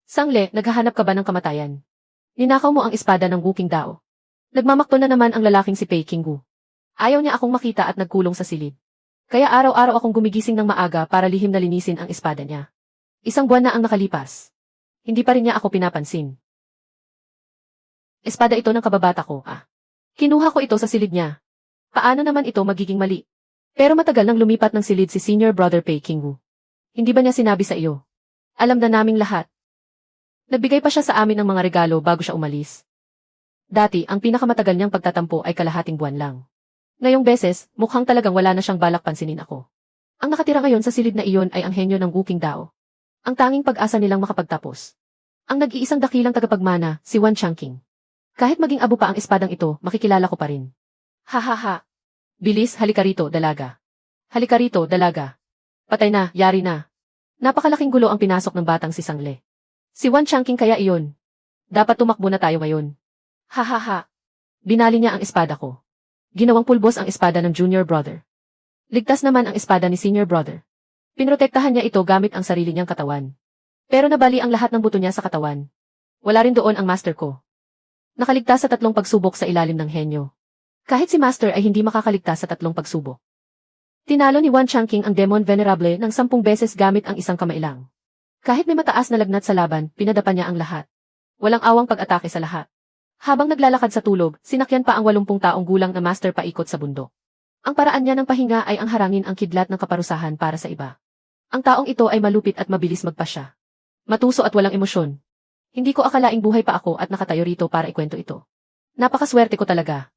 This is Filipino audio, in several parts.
Sangle, naghahanap ka ba ng kamatayan? Ninakaw mo ang espada ng Wuking Dao. Nagmamakto na naman ang lalaking si Pei Qinggu. Ayaw niya akong makita at nagkulong sa silid. Kaya araw-araw akong gumigising ng maaga para lihim na linisin ang espada niya. Isang buwan na ang nakalipas. Hindi pa rin niya ako pinapansin. Espada ito ng kababata ko, Kinuha ko ito sa silid niya. Paano naman ito magiging mali? Pero matagal nang lumipat ng silid si Senior Brother Pei Qinggu. Hindi ba niya sinabi sa iyo? Alam na naming lahat. Nagbigay pa siya sa amin ng mga regalo bago siya umalis. Dati, ang pinakamatagal niyang pagtatampo ay kalahating buwan lang. Ngayong beses, mukhang talagang wala na siyang balak pansinin ako. Ang nakatira ngayon sa silid na iyon ay ang henyo ng Wuking Dao. Ang tanging pag-asa nilang makapagtapos. Ang nag-iisang dakilang tagapagmana, si Wan Changqing. Kahit maging abo pa ang espadang ito, makikilala ko pa rin. Ha. Bilis, halika rito, dalaga. Halika rito, dalaga. Patay na, yari na. Napakalaking gulo ang pinasok ng batang si Sangle. Si Wan Changqing kaya iyon. Dapat tumakbo na tayo ngayon. Ha. Binali niya ang espada ko. Ginawang pulbos ang espada ng junior brother. Ligtas naman ang espada ni senior brother. Pinrotektahan niya ito gamit ang sarili niyang katawan. Pero nabali ang lahat ng buto niya sa katawan. Wala rin doon ang master ko. Nakaligtas sa 3 pagsubok sa ilalim ng henyo. Kahit si master ay hindi makakaligtas sa 3 pagsubok. Tinalo ni Wan Changqing ang Demon Venerable ng 10 beses gamit ang isang kamay lang. Kahit may mataas na lagnat sa laban, pinadapa niya ang lahat. Walang awang pag-atake sa lahat. Habang naglalakad sa tulog, sinakyan pa ang 80 taong gulang na master paikot sa bundok. Ang paraan niya ng pahinga ay ang harangin ang kidlat ng kaparusahan para sa iba. Ang taong ito ay malupit at mabilis magpasya. Matuso at walang emosyon. Hindi ko akalaing buhay pa ako at nakatayo rito para ikwento ito. Napakaswerte ko talaga.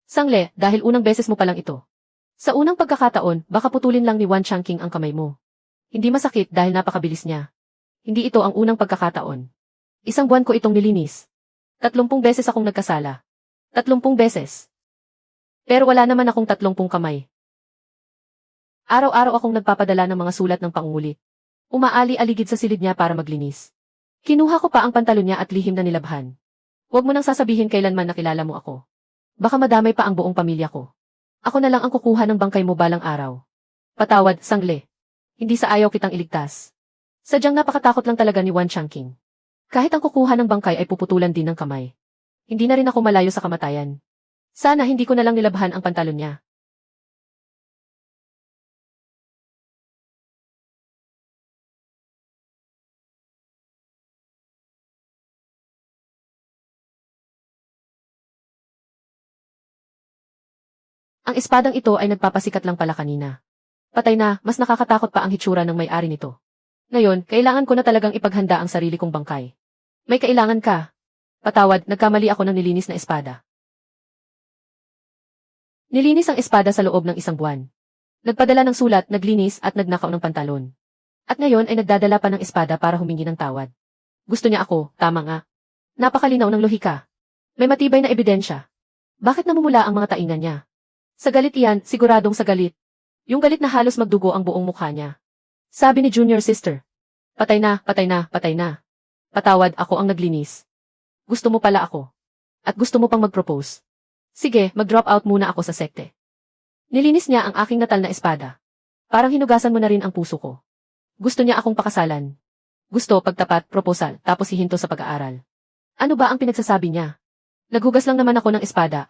Sangle, dahil unang beses mo pa lang ito. Sa unang pagkakataon, baka putulin lang ni Wan Changqing ang kamay mo. Hindi masakit dahil napakabilis niya. Hindi ito ang unang pagkakataon. 1 buwan ko itong nilinis. 30 beses akong nagkasala. 30 beses. Pero wala naman akong 30 kamay. Araw-araw akong nagpapadala ng mga sulat ng pangungulit. Umaali-aligid sa silid niya para maglinis. Kinuha ko pa ang pantalon niya at lihim na nilabhan. Huwag mo nang sasabihin kailanman nakilala mo ako. Baka madamay pa ang buong pamilya ko. Ako na lang ang kukuha ng bangkay mo balang araw. Patawad, Sangle. Hindi sa ayaw kitang iligtas. Sadyang napakatakot lang talaga ni Wan Changqing. Kahit ang kukuha ng bangkay ay puputulan din ng kamay. Hindi na rin ako malayo sa kamatayan. Sana hindi ko na lang nilabhan ang pantalon niya. Ang espadang ito ay nagpapasikat lang pala kanina. Patay na, mas nakakatakot pa ang hitsura ng may-ari nito. Ngayon, kailangan ko na talagang ipaghanda ang sarili kong bangkay. May kailangan ka. Patawad, nagkamali ako ng nilinis na espada. Nilinis ang espada sa loob ng 1 buwan. Nagpadala ng sulat, naglinis at nagnakaw ng pantalon. At ngayon ay nagdadala pa ng espada para humingi ng tawad. Gusto niya ako, tama nga. Napakalinaw ng lohika. May matibay na ebidensya. Bakit namumula ang mga tainga niya? Sa galit iyan, siguradong sa galit. Yung galit na halos magdugo ang buong mukha niya. Sabi ni junior sister. Patay na. Patawad, ako ang naglinis. Gusto mo pala ako. At gusto mo pang mag-propose. Sige, mag-drop out muna ako sa sekte. Nilinis niya ang aking natal na espada. Parang hinugasan mo na rin ang puso ko. Gusto niya akong pakasalan. Gusto, pagtapat, proposal, tapos hihinto sa pag-aaral. Ano ba ang pinagsasabi niya? Naghugas lang naman ako ng espada,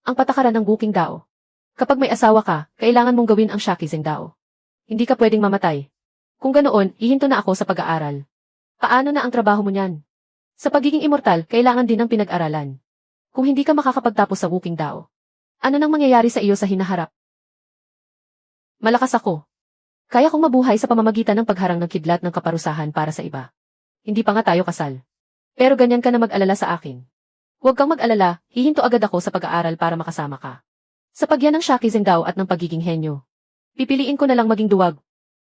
Ang patakaran ng Wuking Dao. Kapag may asawa ka, kailangan mong gawin ang Shakizeng Dao. Hindi ka pwedeng mamatay. Kung ganoon, hihinto na ako sa pag-aaral. Paano na ang trabaho mo niyan? Sa pagiging immortal, kailangan din ng pinag-aralan. Kung hindi ka makakapagtapos sa Wuking Dao, ano nang mangyayari sa iyo sa hinaharap? Malakas ako. Kaya kong mabuhay sa pamamagitan ng pagharang ng kidlat ng kaparusahan para sa iba. Hindi pa nga tayo kasal. Pero ganyan ka na mag-alala sa akin. Huwag kang mag-alala, hihinto agad ako sa pag-aaral para makasama ka. Sa pagyan ng Shakizeng Dao at ng pagiging henyo. Pipiliin ko na lang maging duwag.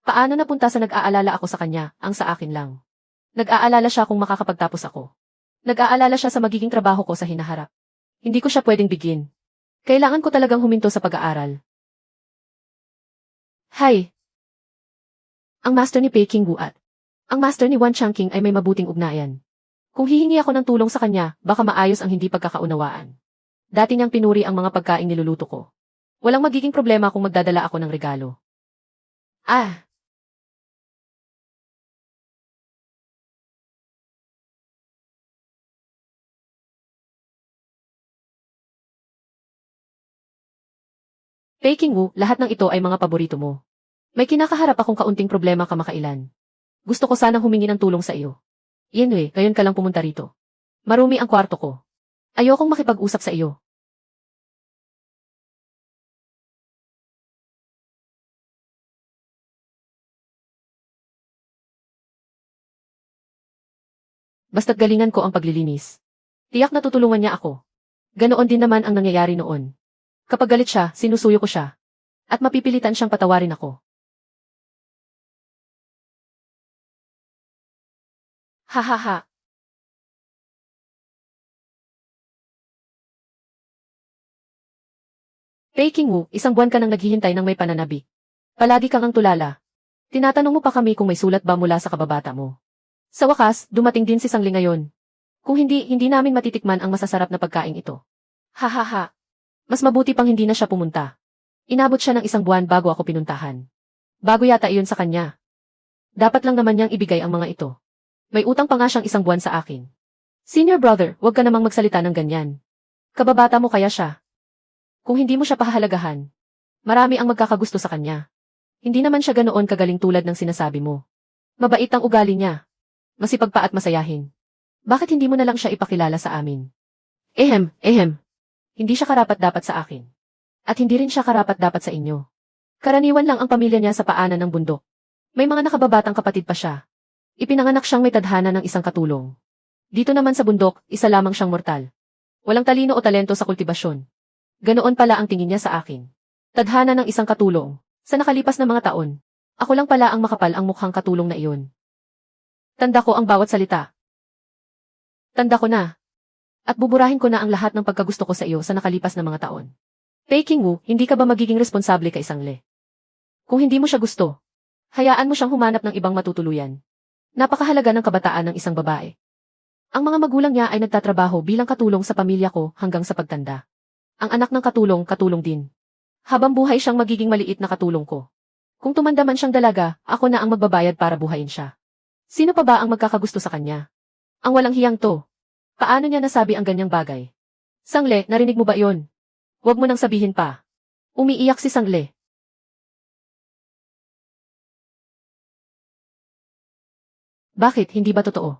Paano napunta sa nag-aalala ako sa kanya, ang sa akin lang. Nag-aalala siya kung makakapagtapos ako. Nag-aalala siya sa magiging trabaho ko sa hinaharap. Hindi ko siya pwedeng bigin. Kailangan ko talagang huminto sa pag-aaral. Hay! Ang master ni Pei Qinggu at ang master ni Wan Changqing ay may mabuting ugnayan. Kung hihingi ako ng tulong sa kanya, baka maayos ang hindi pagkakaunawaan. Dati niyang pinuri ang mga pagkaing niluluto ko. Walang magiging problema kung magdadala ako ng regalo. Peking Wu, lahat ng ito ay mga paborito mo. May kinakaharap akong kaunting problema kamakailan. Gusto ko sanang humingi ng tulong sa iyo. Yenwei, ngayon ka lang pumunta rito. Marumi ang kwarto ko. Ayokong makipag-usap sa iyo. Basta't galingan ko ang paglilinis. Tiyak na tutulungan niya ako. Ganoon din naman ang nangyayari noon. Kapag galit siya, sinusuyo ko siya. At mapipilitan siyang patawarin ako. Ha ha ha. Peking Wu, isang buwan ka nang naghihintay ng may pananabik. Palagi kang ang tulala. Tinatanong mo pa kami kung may sulat ba mula sa kababata mo. Sa wakas, dumating din si Sangli ngayon. Kung hindi namin matitikman ang masasarap na pagkain ito. Ha ha ha. Mas mabuti pang hindi na siya pumunta. Inabot siya ng isang buwan bago ako pinuntahan. Bago yata iyon sa kanya. Dapat lang naman niyang ibigay ang mga ito. May utang pa nga siyang isang buwan sa akin. Senior brother, huwag ka namang magsalita ng ganyan. Kababata mo kaya siya. Kung hindi mo siya pahahalagahan, marami ang magkakagusto sa kanya. Hindi naman siya ganoon kagaling tulad ng sinasabi mo. Mabait ang ugali niya. Masipag pa at masayahin. Bakit hindi mo na lang siya ipakilala sa amin? Ehem. Hindi siya karapat-dapat sa akin. At hindi rin siya karapat-dapat sa inyo. Karaniwan lang ang pamilya niya sa paanan ng bundok. May mga nakababatang kapatid pa siya. Ipinanganak siyang may tadhana ng isang katulong. Dito naman sa bundok, isa lamang siyang mortal. Walang talino o talento sa kultibasyon. Ganoon pala ang tingin niya sa akin. Tadhana ng isang katulong. Sa nakalipas na mga taon, ako lang pala ang makapal ang mukhang katulong na iyon. Tanda ko ang bawat salita. Tanda ko na. At buburahin ko na ang lahat ng pagkagusto ko sa iyo sa nakalipas na mga taon. Peking Wu, hindi ka ba magiging responsable kay Sangle? Kung hindi mo siya gusto, hayaan mo siyang humanap ng ibang matutuluyan. Napakahalaga ng kabataan ng isang babae. Ang mga magulang niya ay nagtatrabaho bilang katulong sa pamilya ko hanggang sa pagtanda. Ang anak ng katulong din. Habang buhay siyang magiging maliit na katulong ko. Kung tumanda man siyang dalaga, ako na ang magbabayad para buhayin siya. Sino pa ba ang magkakagusto sa kanya? Ang walang hiyang to. Paano niya nasabi ang ganyang bagay? Sangle, narinig mo ba yon? Huwag mo nang sabihin pa. Umiiyak si Sangle. Bakit, hindi ba totoo?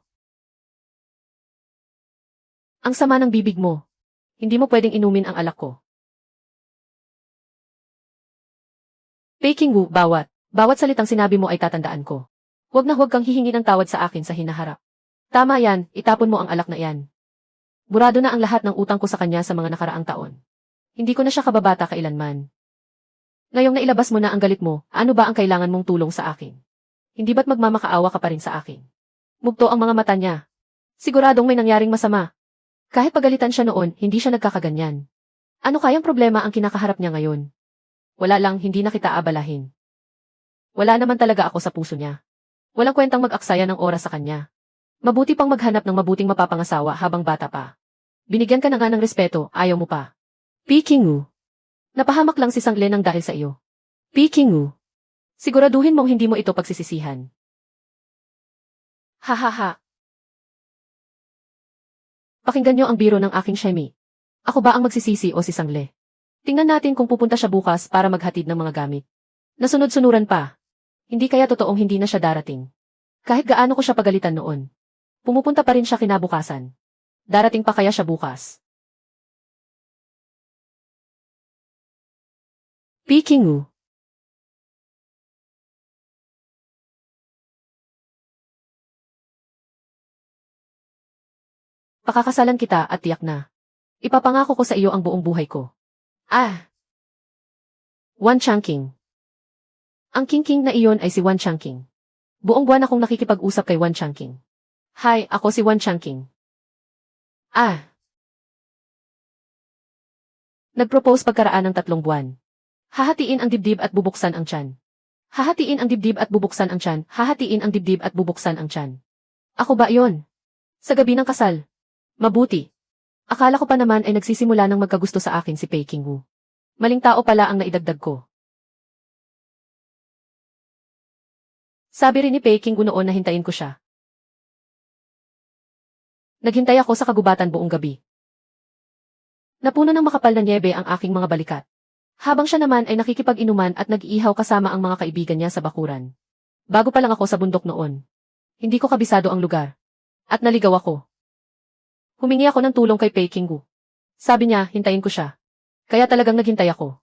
Ang sama ng bibig mo. Hindi mo pwedeng inumin ang alak ko. Peking Wu, bawat salitang sinabi mo ay tatandaan ko. Huwag na huwag kang hihingi ng tawad sa akin sa hinaharap. Tama yan, itapon mo ang alak na yan. Burado na ang lahat ng utang ko sa kanya sa mga nakaraang taon. Hindi ko na siya kababata kailanman. Ngayong nailabas mo na ang galit mo, ano ba ang kailangan mong tulong sa akin? Hindi ba't magmamakaawa ka pa rin sa akin? Mugto ang mga mata niya. Siguradong may nangyaring masama. Kahit pagalitan siya noon, hindi siya nagkakaganyan. Ano kayang problema ang kinakaharap niya ngayon? Wala lang, hindi na kita abalahin. Wala naman talaga ako sa puso niya. Walang kwentang mag-aksaya ng oras sa kanya. Mabuti pang maghanap ng mabuting mapapangasawa habang bata pa. Binigyan ka na nga ng respeto, ayaw mo pa. Peking Wu. Napahamak lang si Sangle ng dahil sa iyo. Peking Wu. Siguraduhin mong hindi mo ito pagsisisihan. Ha ha ha. Pakinggan niyo ang biro ng aking Shemi. Ako ba ang magsisisi o si Sangle? Tingnan natin kung pupunta siya bukas para maghatid ng mga gamit. Nasunod-sunuran pa. Hindi kaya totoong hindi na siya darating. Kahit gaano ko siya pagalitan noon. Pumupunta pa rin siya kinabukasan. Darating pa kaya siya bukas? Peking Wu. Pakakasalan kita at tiyak na. Ipapangako ko sa iyo ang buong buhay ko. Wan Changqing. Ang King na iyon ay si Wan Changqing. Buong buwan akong nakikipag-usap kay Wan Changqing. Hi, ako si Wan Changqing. Nag-propose pagkaraan ng 3 buwan. Hahatiin ang dibdib at bubuksan ang tiyan. Hahatiin ang dibdib at bubuksan ang tiyan. Hahatiin ang dibdib at bubuksan ang tiyan. Ako ba yon? Sa gabi ng kasal. Mabuti. Akala ko pa naman ay nagsisimula ng magkagusto sa akin si Peking Wu. Maling tao pala ang naidagdag ko. Sabi rin ni Peking Wu noon na hintayin ko siya. Naghintay ako sa kagubatan buong gabi. Napuno ng makapal na niebe ang aking mga balikat. Habang siya naman ay nakikipag-inuman at nag-iihaw kasama ang mga kaibigan niya sa bakuran. Bago pa lang ako sa bundok noon. Hindi ko kabisado ang lugar. At naligaw ako. Humingi ako ng tulong kay Peking Gu. Sabi niya, hintayin ko siya. Kaya talagang naghintay ako.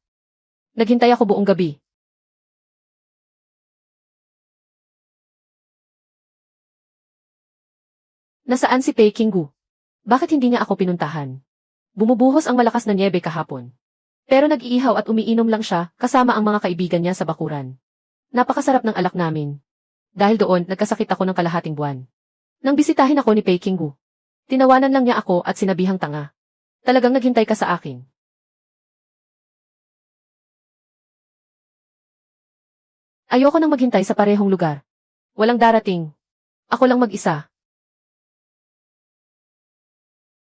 Naghintay ako buong gabi. Nasaan si Peking Gu? Bakit hindi niya ako pinuntahan? Bumubuhos ang malakas na nyebe kahapon. Pero nag-iihaw at umiinom lang siya kasama ang mga kaibigan niya sa bakuran. Napakasarap ng alak namin. Dahil doon, nagkasakit ako ng kalahating buwan. Nang bisitahin ako ni Peking Gu, tinawanan lang niya ako at sinabihang tanga. Talagang naghintay ka sa akin. Ayoko nang maghintay sa parehong lugar. Walang darating. Ako lang mag-isa.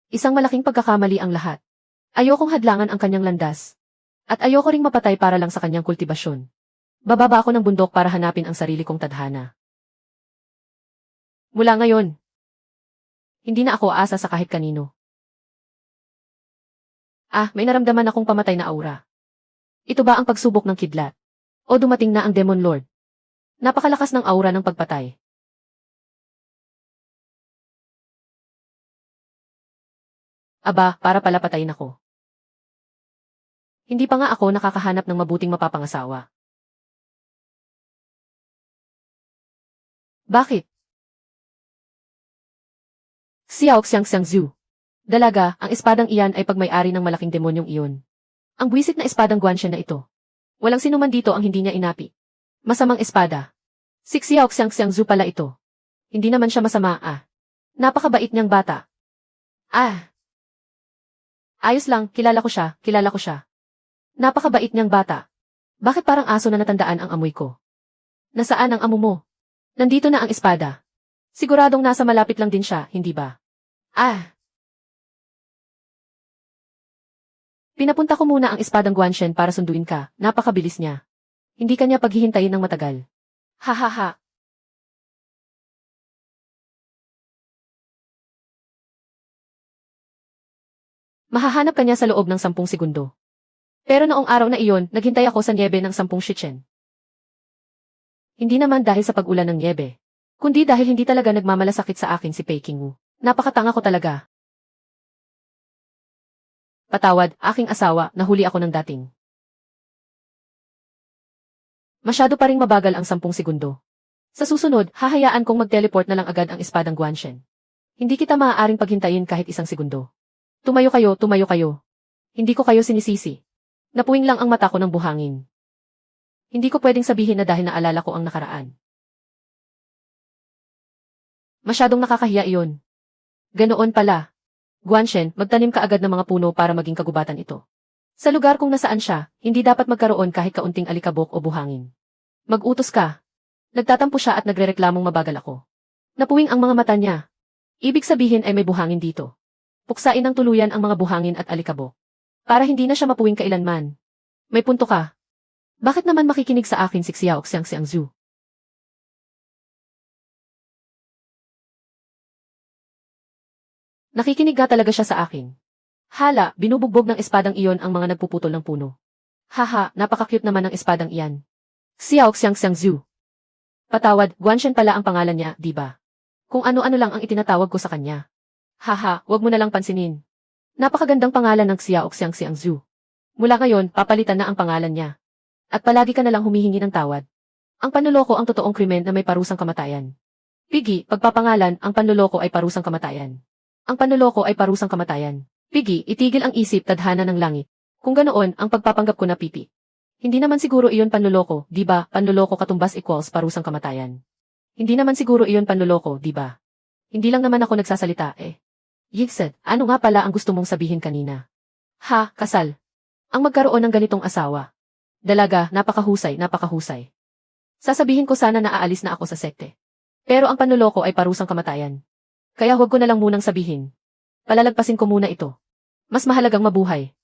Isang malaking pagkakamali ang lahat. Ayokong hadlangan ang kanyang landas. At ayoko ring mapatay para lang sa kanyang kultibasyon. Bababa ako ng bundok para hanapin ang sarili kong tadhana. Mula ngayon, hindi na ako aasa sa kahit kanino. May naramdaman akong pamatay na aura. Ito ba ang pagsubok ng kidlat? O dumating na ang Demon Lord? Napakalakas ng aura ng pagpatay. Para pala patayin ako. Hindi pa nga ako nakakahanap ng mabuting mapapangasawa. Bakit? Xiao Xiang Zhu. Dalaga, ang espadang iyan ay pagmay-ari ng malaking demonyong iyon. Ang buwisit na espadang Guanxian na ito. Walang sinuman dito ang hindi niya inapi. Masamang espada. Si Xiao Xiang Zhu pala ito. Hindi naman siya masama Napakabait niyang bata. Ayos lang, kilala ko siya. Napakabait niyang bata. Bakit parang aso na natandaan ang amoy ko? Nasaan ang amo mo? Nandito na ang espada. Siguradong nasa malapit lang din siya, hindi ba? Pinapunta ko muna ang espadang Guanxian para sunduin ka, napakabilis niya. Hindi kanya paghihintayin ng matagal. Hahaha. Mahahanap kanya sa loob ng 10 segundo. Pero noong araw na iyon, naghintay ako sa niebe ng 10 shichen. Hindi naman dahil sa pag-ulan ng niebe, kundi dahil hindi talaga nagmamalasakit sa akin si Peking Wu. Napakatanga ko talaga. Patawad, aking asawa, nahuli ako ng dating. Masyado pa ring mabagal ang 10 segundo. Sa susunod, hahayaan kong mag-teleport na lang agad ang espadang Guanxian. Hindi kita maaaring paghintayin kahit 1 segundo. Tumayo kayo. Hindi ko kayo sinisisi. Napuwing lang ang mata ko ng buhangin. Hindi ko pwedeng sabihin na dahil naalala ko ang nakaraan. Masyadong nakakahiya iyon. Ganoon pala. Guanxian, magtanim ka agad ng mga puno para maging kagubatan ito. Sa lugar kung nasaan siya, hindi dapat magkaroon kahit kaunting alikabok o buhangin. Mag-utos ka. Nagtatampo siya at nagrereklamong mabagal ako. Napuwing ang mga mata niya. Ibig sabihin ay may buhangin dito. Puksain ng tuluyan ang mga buhangin at alikabok. Para hindi na siya mapuwing kailanman. May punto ka. Bakit naman makikinig sa akin si Xiao Xiang Zhu? Nakikinig nga talaga siya sa akin. Hala, binubugbog ng espadang iyon ang mga nagpuputol ng puno. Haha, napaka-cute naman ng espadang iyan. Xiao Xiang Zhu. Patawad, Guanxian pala ang pangalan niya, di ba? Kung ano-ano lang ang itinatawag ko sa kanya. Haha, wag mo na lang pansinin. Napakagandang pangalan ng Xiao Xiang Zhu. Mula ngayon, papalitan na ang pangalan niya. At palagi ka na lang humihingi ng tawad. Ang panloloko ang totoong krimen na may parusang kamatayan. Piggy, pagpapangalan, ang panloloko ay parusang kamatayan. Ang panloloko ay parusang kamatayan. Piggy, itigil ang isip, tadhana ng langit. Kung ganoon, ang pagpapanggap ko na pipi. Hindi naman siguro iyon panloloko, di ba? Panloloko katumbas equals parusang kamatayan. Hindi naman siguro iyon panloloko, di ba? Hindi lang naman ako nagsasalita, Yixed, ano nga pala ang gusto mong sabihin kanina? Kasal. Ang magkaroon ng ganitong asawa. Dalaga, napakahusay. Sasabihin ko sana na aalis na ako sa sekte. Pero ang panloloko ay parusang kamatayan. Kaya huwag ko na lang munang sabihin. Palalagpasin ko muna ito. Mas mahalagang mabuhay.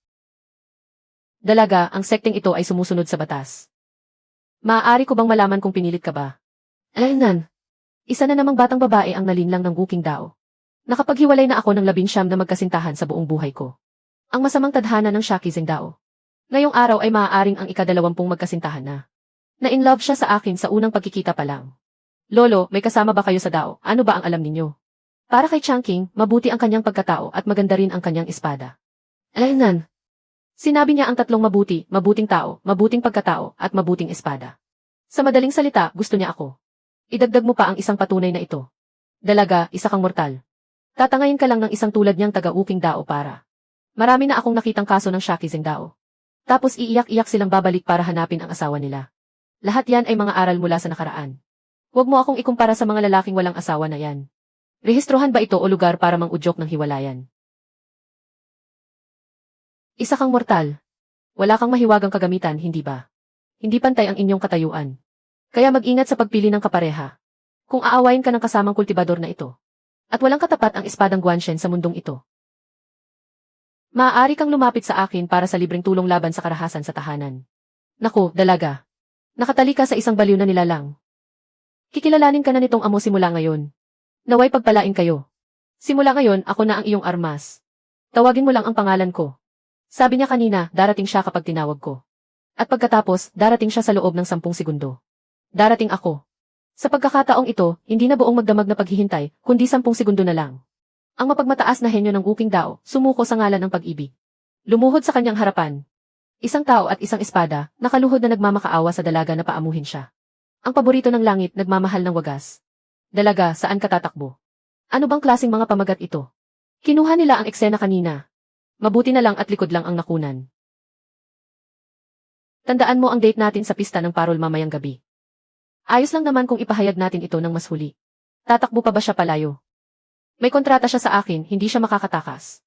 Dalaga, ang sekteng ito ay sumusunod sa batas. Maaari ko bang malaman kung pinilit ka ba? Alaynan. Isa na namang batang babae ang nalinlang ng Guking Dao. Nakapaghiwalay na ako ng 19 na magkasintahan sa buong buhay ko. Ang masamang tadhana ng Shaki Zeng Dao. Ngayong araw ay maaaring ang ika-20 magkasintahan na. Na-in-love siya sa akin sa unang pagkikita pa lang. Lolo, may kasama ba kayo sa dao? Ano ba ang alam ninyo? Para kay Changking, mabuti ang kanyang pagkatao at maganda rin ang kanyang espada. Alaynan. Sinabi niya ang tatlong mabuti, mabuting tao, mabuting pagkatao, at mabuting espada. Sa madaling salita, gusto niya ako. Idagdag mo pa ang isang patunay na ito. Dalaga, isa kang mortal. Tatangayin ka lang ng isang tulad niyang taga-uking dao para. Marami na akong nakitang kaso ng Shakizeng dao. Tapos iiyak-iyak silang babalik para hanapin ang asawa nila. Lahat yan ay mga aral mula sa nakaraan. Huwag mo akong ikumpara sa mga lalaking walang asawa na yan. Rehistrohan ba ito o lugar para mang-udyok ng hiwalayan? Isa kang mortal. Wala kang mahiwagang kagamitan, hindi ba? Hindi pantay ang inyong katayuan. Kaya mag-ingat sa pagpili ng kapareha. Kung aawayin ka ng kasamang kultibador na ito. At walang katapat ang espadang Guanshen sa mundong ito. Maaari kang lumapit sa akin para sa libreng tulong laban sa karahasan sa tahanan. Naku, dalaga. Nakatali ka sa isang baliw na nilalang. Kikilalanin ka na nitong amo simula ngayon. Naway pagpalain kayo. Simula ngayon, ako na ang iyong armas. Tawagin mo lang ang pangalan ko. Sabi niya kanina, darating siya kapag tinawag ko. At pagkatapos, darating siya sa loob ng 10 segundo. Darating ako. Sa pagkakataong ito, hindi na buong magdamag na paghihintay, kundi 10 segundo na lang. Ang mapagmataas na henyo ng uking dao, sumuko sa ngalan ng pag-ibig. Lumuhod sa kanyang harapan. Isang tao at isang espada, nakaluhod na nagmamakaawa sa dalaga na paamuhin siya. Ang paborito ng langit, nagmamahal ng wagas. Dalaga, saan ka tatakbo? Ano bang klaseng mga pamagat ito? Kinuha nila ang eksena kanina. Mabuti na lang at likod lang ang nakunan. Tandaan mo ang date natin sa pista ng parol mamayang gabi. Ayos lang naman kung ipahayag natin ito ng mas huli. Tatakbo pa ba siya palayo? May kontrata siya sa akin, hindi siya makakatakas.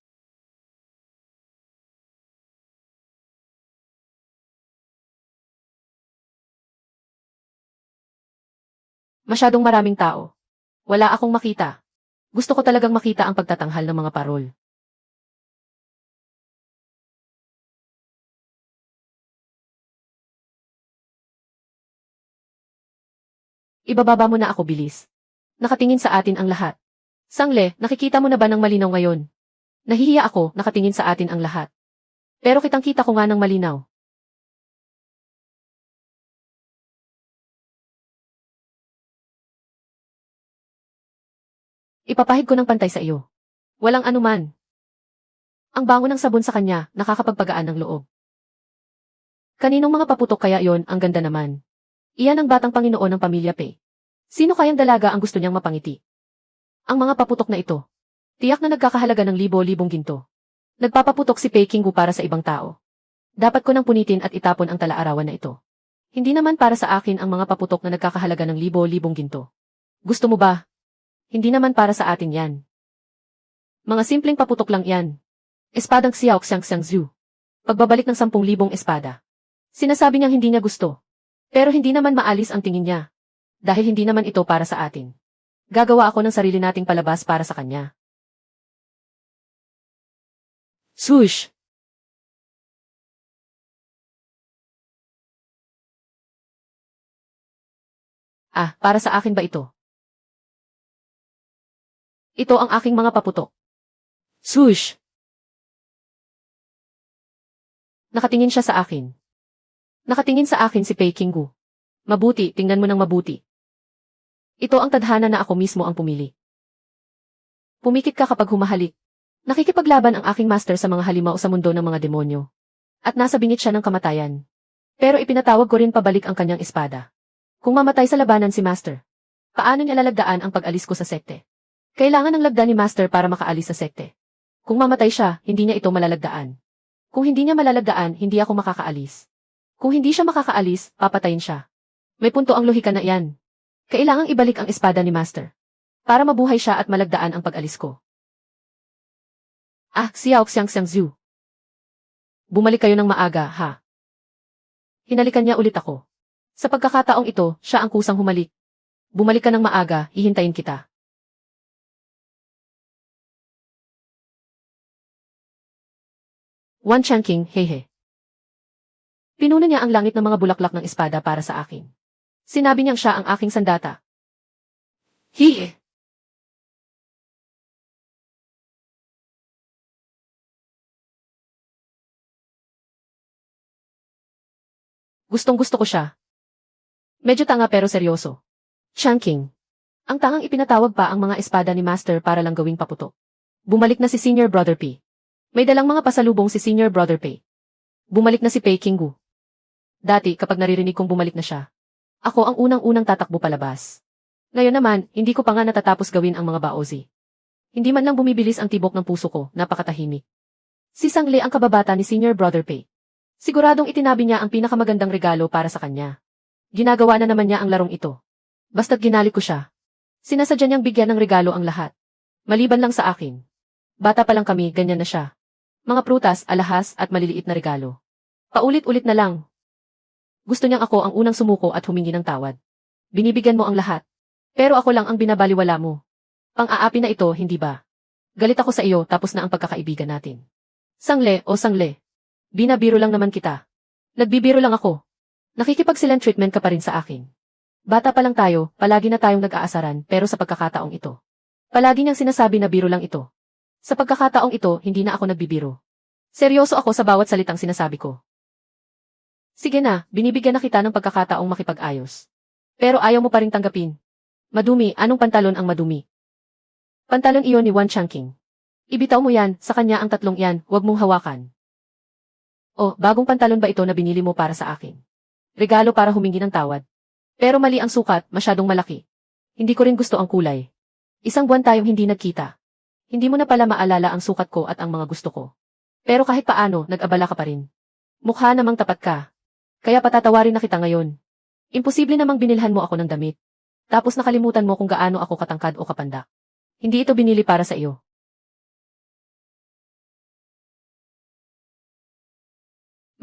Masyadong maraming tao. Wala akong makita. Gusto ko talagang makita ang pagtatanghal ng mga parol. Ibababa mo na ako bilis. Nakatingin sa atin ang lahat. Sangle, nakikita mo na ba ng malinaw ngayon? Nahihiya ako, nakatingin sa atin ang lahat. Pero kitang-kita ko nga ng malinaw. Ipapahid ko ng pantay sa iyo. Walang anuman. Ang bango ng sabon sa kanya, nakakapagpagaan ng loob. Kaninong mga paputok kaya yon, ang ganda naman. Iyan ang batang Panginoon ng pamilya Pei. Sino kayang dalaga ang gusto niyang mapangiti? Ang mga paputok na ito. Tiyak na nagkakahalaga ng libo-libong ginto. Nagpapaputok si Pei Kingu para sa ibang tao. Dapat ko nang punitin at itapon ang tala-arawan na ito. Hindi naman para sa akin ang mga paputok na nagkakahalaga ng libo-libong ginto. Gusto mo ba? Hindi naman para sa atin yan. Mga simpleng paputok lang yan. Espadang Xiao Xiang Xiang Zhu. Pagbabalik ng 10,000 espada. Sinasabi niyang hindi niya gusto. Pero hindi naman maalis ang tingin niya. Dahil hindi naman ito para sa atin. Gagawa ako ng sarili nating palabas para sa kanya. Swoosh! Ah, para sa akin ba ito? Ito ang aking mga paputok. Swoosh! Nakatingin siya sa akin. Nakatingin sa akin si Pei Kingu. Mabuti, tingnan mo ng mabuti. Ito ang tadhana na ako mismo ang pumili. Pumikit ka kapag humahalik. Nakikipaglaban ang aking master sa mga halimaw sa mundo ng mga demonyo. At nasa bingit siya ng kamatayan. Pero ipinatawag ko rin pabalik ang kanyang espada. Kung mamatay sa labanan si master, paano niya lalagdaan ang pag-alis ko sa sekte? Kailangan ng lagda ni master para makaalis sa sekte. Kung mamatay siya, hindi niya ito malalagdaan. Kung hindi niya malalagdaan, hindi ako makakaalis. Kung hindi siya makakaalis, papatayin siya. May punto ang lohika na iyan. Kailangang ibalik ang espada ni master. Para mabuhay siya at malagdaan ang pag-alis ko. Ah, Xiao Xiang Xiang Zhu. Bumalik kayo ng maaga, ha? Hinalikan niya ulit ako. Sa pagkakataong ito, siya ang kusang humalik. Bumalik ka ng maaga, hihintayin kita. Wan Changqing, hehe. Pinuno niya ang langit ng mga bulaklak ng espada para sa akin. Sinabi niyang siya ang aking sandata. Hihe. Gustong-gusto ko siya. Medyo tanga pero seryoso. Changking. Ang tangang ipinatawag pa ang mga espada ni Master para lang gawing paputok. Bumalik na si Senior Brother P. May dalang mga pasalubong si Senior Brother P. Bumalik na si Pei Qinggu. Dati kapag naririnig kong bumalik na siya, ako ang unang-unang tatakbo palabas. Ngayon naman, hindi ko pa nga natatapos gawin ang mga baozi. Hindi man lang bumibilis ang tibok ng puso ko, napakatahimik. Si Sangle ang kababata ni Senior Brother Pei. Siguradong itinabi niya ang pinakamagandang regalo para sa kanya. Ginagawa na naman niya ang larong ito. Basta't ginalik ko siya. Sinasadya niyang bigyan ng regalo ang lahat. Maliban lang sa akin. Bata pa lang kami, ganyan na siya. Mga prutas, alahas at maliliit na regalo. Paulit-ulit na lang. Gusto niyang ako ang unang sumuko at humingi ng tawad. Binibigyan mo ang lahat. Pero ako lang ang binabaliwala mo. Pang-aapi na ito, hindi ba? Galit ako sa iyo tapos na ang pagkakaibigan natin. Sangle o Sangle. Binabiro lang naman kita. Nagbibiro lang ako. Nakikipag-silent treatment ka pa rin sa akin. Bata pa lang tayo, palagi na tayong nag-aasaran pero sa pagkakataong ito. Palagi niyang sinasabi na biro lang ito. Sa pagkakataong ito, hindi na ako nagbibiro. Seryoso ako sa bawat salitang sinasabi ko. Sige na, binibigyan na kita ng pagkakataong makipag-ayos. Pero ayaw mo pa rin tanggapin. Madumi, anong pantalon ang madumi? Pantalon iyon ni Wan Changqing. Ibitaw mo yan, sa kanya ang tatlong yan, huwag mong hawakan. Oh, bagong pantalon ba ito na binili mo para sa akin? Regalo para humingi ng tawad. Pero mali ang sukat, masyadong malaki. Hindi ko rin gusto ang kulay. Isang buwan tayong hindi nagkita. Hindi mo na pala maalala ang sukat ko at ang mga gusto ko. Pero kahit paano, nag-abala ka pa rin. Mukha namang tapat ka. Kaya patatawarin na kita ngayon. Imposible namang binilhan mo ako ng damit. Tapos nakalimutan mo kung gaano ako katangkad o kapandak. Hindi ito binili para sa iyo.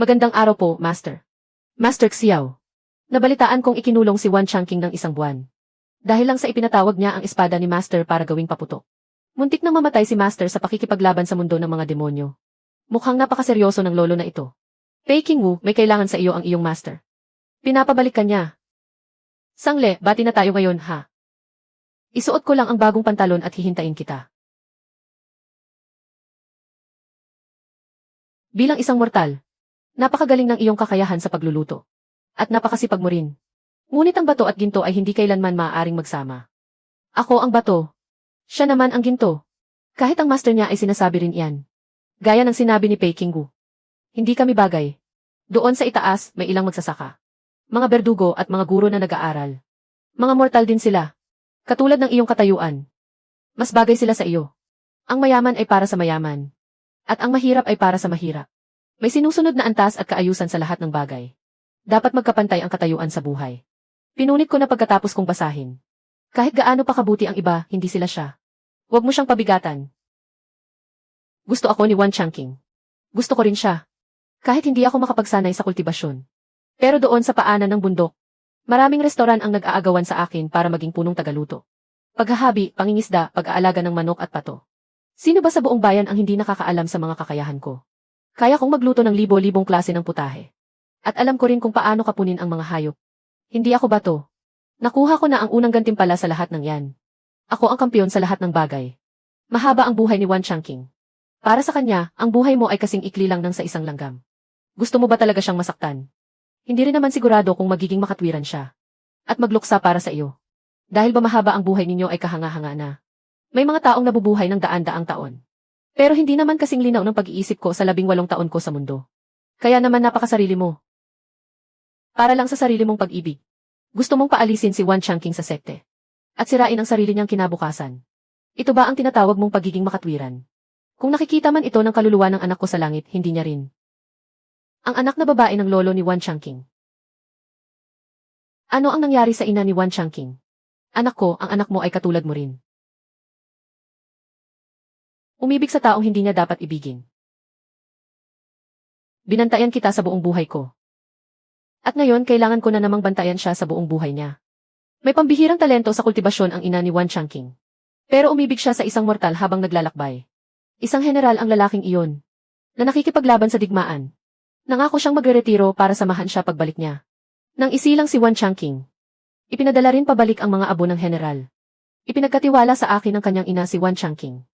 Magandang araw po, Master. Master Xiao. Nabalitaan kong ikinulong si Wan Changqing ng isang buwan. Dahil lang sa ipinatawag niya ang espada ni Master para gawing paputok. Muntik nang mamatay si Master sa pakikipaglaban sa mundo ng mga demonyo. Mukhang napakaseryoso ng lolo na ito. Pei Qinggu, may kailangan sa iyo ang iyong Master. Pinapabalik ka niya. Sangle, bati na tayo ngayon, ha? Isuot ko lang ang bagong pantalon at hihintayin kita. Bilang isang mortal, napakagaling ng iyong kakayahan sa pagluluto. At napakasipag mo rin. Ngunit ang bato at ginto ay hindi kailanman maaaring magsama. Ako ang bato. Siya naman ang ginto. Kahit ang master niya ay sinasabi rin iyan. Gaya ng sinabi ni Pei Qinggu. Hindi kami bagay. Doon sa itaas, may ilang magsasaka. Mga berdugo at mga guro na nag-aaral. Mga mortal din sila. Katulad ng iyong katayuan. Mas bagay sila sa iyo. Ang mayaman ay para sa mayaman. At ang mahirap ay para sa mahirap. May sinusunod na antas at kaayusan sa lahat ng bagay. Dapat magkapantay ang katayuan sa buhay. Pinunit ko na pagkatapos kong basahin. Kahit gaano pa kabuti ang iba, hindi sila siya. Huwag mo siyang pabigatan. Gusto ako ni Wan Changqing. Gusto ko rin siya. Kahit hindi ako makapagsanay sa kultibasyon. Pero doon sa paanan ng bundok, maraming restoran ang nag-aagawan sa akin para maging punong tagaluto. Paghahabi, pangingisda, pag-aalaga ng manok at pato. Sino ba sa buong bayan ang hindi nakakaalam sa mga kakayahan ko? Kaya kong magluto ng libo-libong klase ng putahe. At alam ko rin kung paano kapunin ang mga hayop. Hindi ako bato. Nakuha ko na ang unang gantimpala sa lahat ng yan. Ako ang kampiyon sa lahat ng bagay. Mahaba ang buhay ni Wan Changqing. Para sa kanya, ang buhay mo ay kasing ikli lang ng sa isang langgam. Gusto mo ba talaga siyang masaktan? Hindi rin naman sigurado kung magiging makatwiran siya. At magluksa para sa iyo. Dahil ba mahaba ang buhay ninyo ay kahanga-hanga na. May mga taong nabubuhay ng daan-daang taon. Pero hindi naman kasing linaw ng pag-iisip ko sa 18 taon ko sa mundo. Kaya naman napakasarili mo. Para lang sa sarili mong pag-ibig. Gusto mong paalisin si Wan Changqing sa sekte. At sirain ang sarili niyang kinabukasan. Ito ba ang tinatawag mong pagiging makatwiran? Kung nakikita man ito ng kaluluwa ng anak ko sa langit, hindi niya rin. Ang anak na babae ng lolo ni Wan Changqing. Ano ang nangyari sa ina ni Wan Changqing? Anak ko, ang anak mo ay katulad mo rin. Umibig sa taong hindi niya dapat ibigin. Binantayan kita sa buong buhay ko. At ngayon kailangan ko na namang bantayan siya sa buong buhay niya. May pambihirang talento sa kultibasyon ang ina ni Wan Changqing. Pero umibig siya sa isang mortal habang naglalakbay. Isang general ang lalaking iyon, na nakikipaglaban sa digmaan. Nangako siyang magre-retiro para samahan siya pagbalik niya. Nang isilang si Wan Changqing, ipinadala rin pabalik ang mga abo ng general. Ipinagkatiwala sa akin ng kanyang ina si Wan Changqing.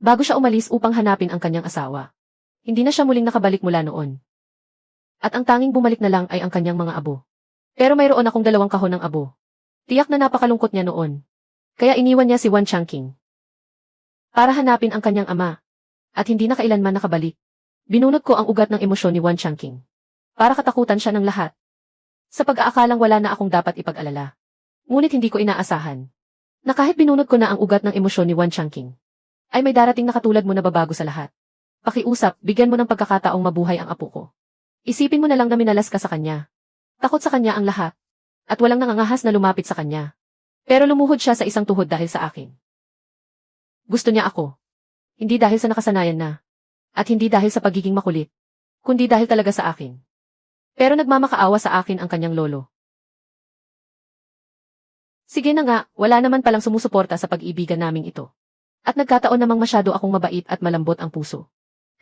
Bago siya umalis upang hanapin ang kanyang asawa. Hindi na siya muling nakabalik mula noon. At ang tanging bumalik na lang ay ang kanyang mga abo. Pero mayroon akong 2 kahon ng abo. Tiyak na napakalungkot niya noon. Kaya iniwan niya si Wan Changqing para hanapin ang kanyang ama. At hindi na kailanman nakabalik. Binunot ko ang ugat ng emosyon ni Wan Changqing. Para katakutan siya ng lahat. Sa pag-aakalang wala na akong dapat ipag-alala. Ngunit hindi ko inaasahan na kahit binunot ko na ang ugat ng emosyon ni Wan Changqing, ay may darating na katulad mo na babago sa lahat. Pakiusap, bigyan mo ng pagkakataong mabuhay ang apo ko. Isipin mo na lang na minalas ka sa kanya. Takot sa kanya ang lahat. At walang nangangahas na lumapit sa kanya. Pero lumuhod siya sa isang tuhod dahil sa akin. Gusto niya ako. Hindi dahil sa nakasanayan na. At hindi dahil sa pagiging makulit. Kundi dahil talaga sa akin. Pero nagmamakaawa sa akin ang kanyang lolo. Sige na nga, wala naman palang sumusuporta sa pag-ibigan naming ito. At nagkataon namang masyado akong mabait at malambot ang puso.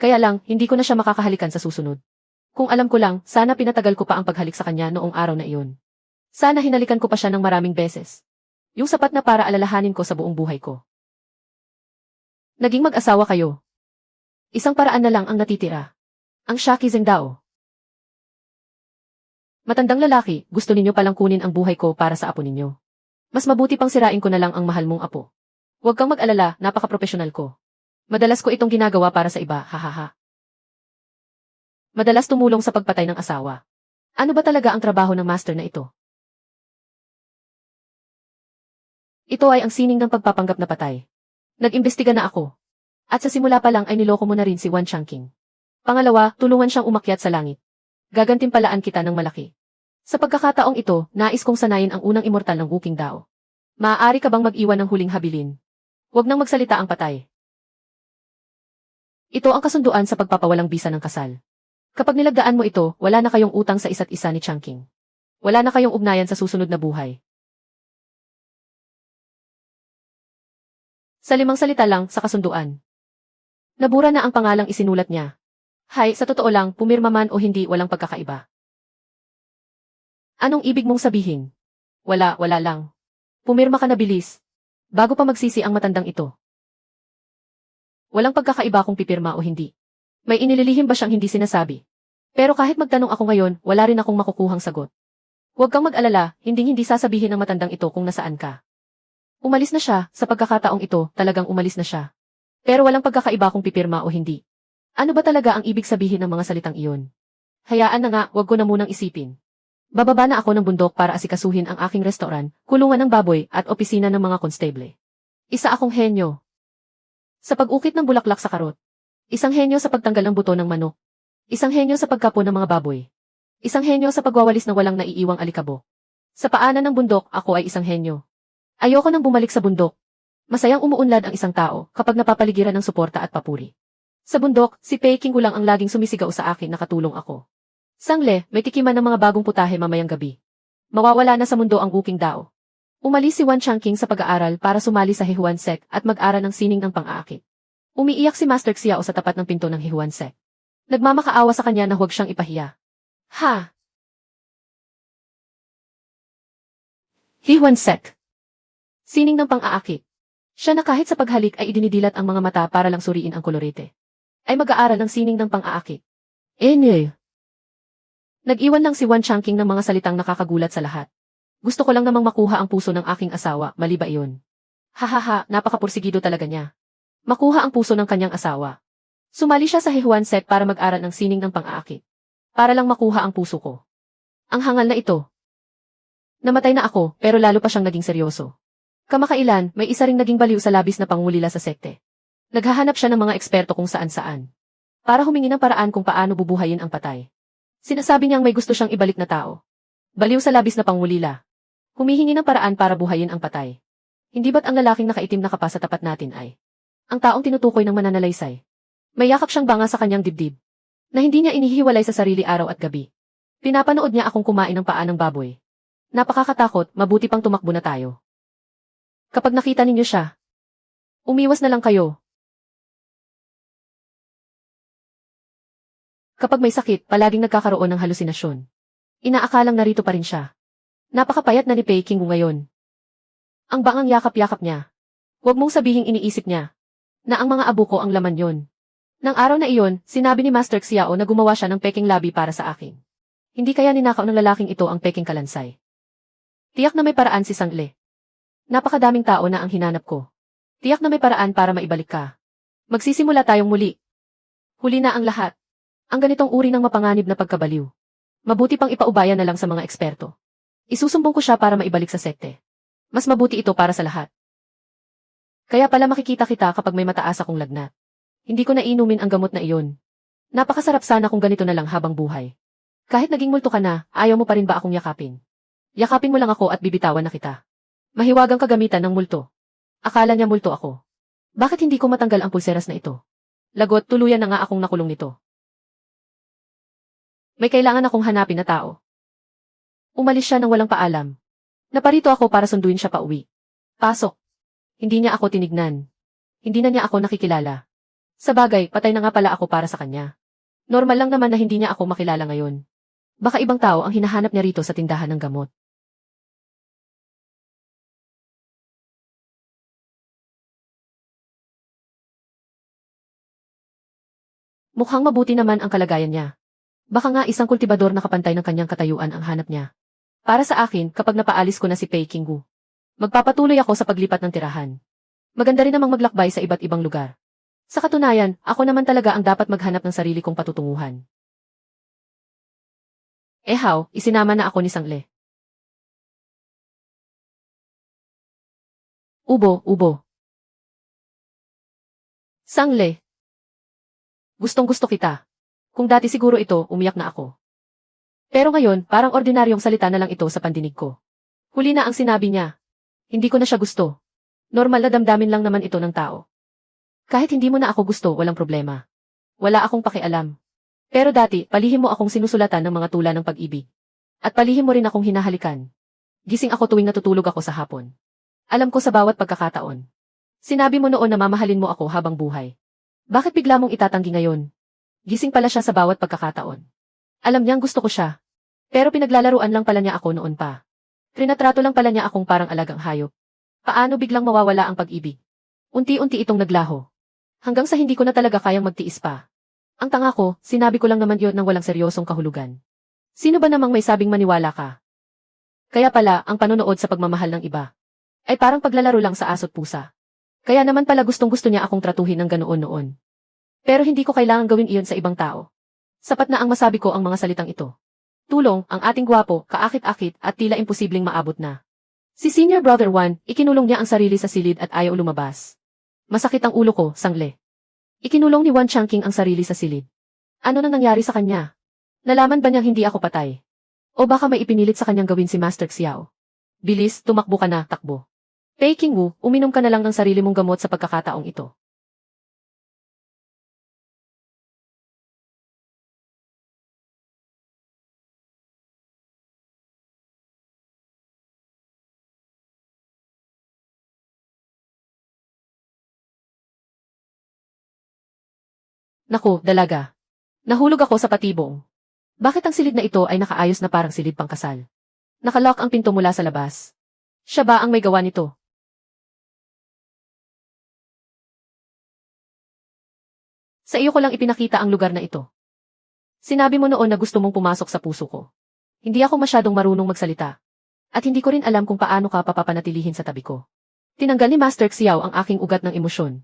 Kaya lang, hindi ko na siya makakahalikan sa susunod. Kung alam ko lang, sana pinatagal ko pa ang paghalik sa kanya noong araw na iyon. Sana hinalikan ko pa siya ng maraming beses. Yung sapat na para alalahanin ko sa buong buhay ko. Naging mag-asawa kayo. Isang paraan na lang ang natitira. Ang Shaki Zengdao. Matandang lalaki, gusto ninyo palang kunin ang buhay ko para sa apo ninyo. Mas mabuti pang sirain ko na lang ang mahal mong apo. Huwag kang mag-alala, napaka-profesional ko. Madalas ko itong ginagawa para sa iba, hahaha. Madalas tumulong sa pagpatay ng asawa. Ano ba talaga ang trabaho ng master na ito? Ito ay ang sining ng pagpapanggap na patay. Nag-imbestiga na ako. At sa simula pa lang ay niloko mo na rin si Wan Changqing. Pangalawa, tulungan siyang umakyat sa langit. Gagantimpalaan kita ng malaki. Sa pagkakataong ito, nais kong sanayin ang unang immortal ng Wuking Dao. Maaari ka bang mag-iwan ng huling habilin? Huwag nang magsalita ang patay. Ito ang kasunduan sa pagpapawalang bisa ng kasal. Kapag nilagdaan mo ito, wala na kayong utang sa isa't isa ni Changqing. Wala na kayong ugnayan sa susunod na buhay. Sa 5 salita lang sa kasunduan. Nabura na ang pangalang isinulat niya. Hay, sa totoo lang, pumirma man o hindi, walang pagkakaiba. Anong ibig mong sabihin? Wala lang. Pumirma ka na bilis. Bago pa magsisi ang matandang ito. Walang pagkakaiba kung pipirma o hindi. May inililihim ba siyang hindi sinasabi? Pero kahit magtanong ako ngayon, wala rin akong makukuhang sagot. Huwag kang mag-alala, hindi sasabihin ng matandang ito kung nasaan ka. Umalis na siya, sa pagkakataong ito, talagang umalis na siya. Pero walang pagkakaiba kung pipirma o hindi. Ano ba talaga ang ibig sabihin ng mga salitang iyon? Hayaan na nga, huwag ko na munang isipin. Bababa na ako ng bundok para asikasuhin ang aking restoran, kulungan ng baboy at opisina ng mga konstable. Isa akong henyo sa pag-ukit ng bulaklak sa karot. Isang henyo sa pagtanggal ng buto ng manok. Isang henyo sa pagkapo ng mga baboy. Isang henyo sa pagwawalis na walang naiiwang alikabok. Sa paanan ng bundok, ako ay isang henyo. Ayoko nang bumalik sa bundok. Masayang umuunlad ang isang tao kapag napapaligiran ng suporta at papuri. Sa bundok, si Peking lang ang laging sumisigaw sa akin na katulong ako. Sangle, may tikiman ng mga bagong putahe mamayang gabi. Mawawala na sa mundo ang Wuking Dao. Umalis si Wan Changqing sa pag-aaral para sumali sa Hehuan Sect at mag-aral ng sining ng pang-aakit. Umiiyak si Master Xiao sa tapat ng pinto ng Hehuan Sect. Nagmamakaawa sa kanya na huwag siyang ipahiya. Ha! Hehuan Sect. Sining ng pang-aakit. Siya na kahit sa paghalik ay idinidilat ang mga mata para lang suriin ang kolorete. Ay mag-aaral ng sining ng pang-aakit. Nag-iwan lang si Wan Changqing ng mga salitang nakakagulat sa lahat. Gusto ko lang namang makuha ang puso ng aking asawa, mali ba iyon? Hahaha, napakapursigido talaga niya. Makuha ang puso ng kanyang asawa. Sumali siya sa Hehuan Sect para mag-aral ng sining ng pang-aakit. Para lang makuha ang puso ko. Ang hangal na ito. Namatay na ako, pero lalo pa siyang naging seryoso. Kamakailan, may isa ring naging baliw sa labis na pangulila sa sekte. Naghahanap siya ng mga eksperto kung saan-saan. Para humingi ng paraan kung paano bubuhayin ang patay. Sinasabi niyang may gusto siyang ibalik na tao. Baliw sa labis na pangulila. Humihingi ng paraan para buhayin ang patay. Hindi ba't ang lalaking nakaitim na kapa sa tapat natin ay ang taong tinutukoy ng mananalaysay? May yakap siyang banga sa kanyang dibdib na hindi niya inihiwalay sa sarili araw at gabi. Pinapanood niya akong kumain ng paa ng baboy. Napakakatakot, mabuti pang tumakbo na tayo. Kapag nakita ninyo siya, umiwas na lang kayo. Kapag may sakit, palaging nagkakaroon ng halusinasyon. Inaakalang narito pa rin siya. Napakapayat na ni Peking ngayon. Ang bangang yakap-yakap niya. Huwag mong sabihing iniisip niya na ang mga abo ko ang laman yon. Nang araw na iyon, sinabi ni Master Xiao na gumawa siya ng peking labi para sa akin. Hindi kaya ninakaw ng lalaking ito ang peking kalansay. Tiyak na may paraan si Sangle. Napakadaming tao na ang hinanap ko. Tiyak na may paraan para maibalik ka. Magsisimula tayong muli. Huli na ang lahat. Ang ganitong uri ng mapanganib na pagkabaliw. Mabuti pang ipaubaya na lang sa mga eksperto. Isusumbong ko siya para maibalik sa sekte. Mas mabuti ito para sa lahat. Kaya pala makikita kita kapag may mataas akong lagnat. Hindi ko na inumin ang gamot na iyon. Napakasarap sana kung ganito na lang habang buhay. Kahit naging multo ka na, ayaw mo pa rin ba akong yakapin? Yakapin mo lang ako at bibitawan na kita. Mahiwagang kagamitan ng multo. Akala niya multo ako. Bakit hindi ko matanggal ang pulseras na ito? Lagot, tuluyan na nga akong nakulong nito. May kailangan akong hanapin na tao. Umalis siya nang walang paalam. Naparito ako para sunduin siya pauwi. Pasok. Hindi niya ako tinignan. Hindi na niya ako nakikilala. Sa bagay, patay na nga pala ako para sa kanya. Normal lang naman na hindi niya ako makilala ngayon. Baka ibang tao ang hinahanap niya rito sa tindahan ng gamot. Mukhang mabuti naman ang kalagayan niya. Baka nga isang kultibador na kapantay ng kanyang katayuan ang hanap niya. Para sa akin, kapag napaalis ko na si Peking Gu, magpapatuloy ako sa paglipat ng tirahan. Maganda rin namang maglakbay sa iba't ibang lugar. Sa katunayan, ako naman talaga ang dapat maghanap ng sarili kong patutunguhan. Isinama na ako ni Sangle. Ubo. Sangle. Gustong-gusto kita. Kung dati siguro ito, umiyak na ako. Pero ngayon, parang ordinaryong salita na lang ito sa pandinig ko. Huli na ang sinabi niya. Hindi ko na siya gusto. Normal na damdamin lang naman ito ng tao. Kahit hindi mo na ako gusto, walang problema. Wala akong pakialam. Pero dati, palihim mo akong sinusulatan ng mga tula ng pag-ibig. At palihim mo rin akong hinahalikan. Gising ako tuwing natutulog ako sa hapon. Alam ko sa bawat pagkakataon. Sinabi mo noon na mamahalin mo ako habang buhay. Bakit bigla mong itatanggi ngayon? Gising pala siya sa bawat pagkakataon. Alam niyang gusto ko siya. Pero pinaglalaruan lang pala niya ako noon pa. Trinatrato lang pala niya akong parang alagang hayop. Paano biglang mawawala ang pag-ibig? Unti-unti itong naglaho. Hanggang sa hindi ko na talaga kayang magtiis pa. Ang tanga ko, sinabi ko lang naman yun ng walang seryosong kahulugan. Sino ba namang may sabing maniwala ka? Kaya pala, ang panonood sa pagmamahal ng iba ay parang paglalaro lang sa aso't pusa. Kaya naman pala gustong-gusto niya akong tratuhin ng ganoon noon. Pero hindi ko kailangan gawin iyon sa ibang tao. Sapat na ang masabi ko ang mga salitang ito. Tulong, ang ating gwapo, kaakit-akit at tila imposibleng maabot na. Si Senior Brother Juan, ikinulong niya ang sarili sa silid at ayaw lumabas. Masakit ang ulo ko, Sangle. Ikinulong ni Wan Changqing ang sarili sa silid. Ano nang nangyari sa kanya? Nalaman ba niyang hindi ako patay? O baka may ipinilit sa kanyang gawin si Master Xiao? Bilis, tumakbo ka na, takbo. Peking Wu, uminom ka na lang ng sarili mong gamot sa pagkakataong ito. Naku, dalaga. Nahulog ako sa patibong. Bakit ang silid na ito ay nakaayos na parang silid pangkasal? Nakalock ang pinto mula sa labas. Siya ba ang may gawa nito? Sa iyo ko lang ipinakita ang lugar na ito. Sinabi mo noon na gusto mong pumasok sa puso ko. Hindi ako masyadong marunong magsalita. At hindi ko rin alam kung paano ka papapanatilihin sa tabi ko. Tinanggal ni Master Xiao ang aking ugat ng emosyon.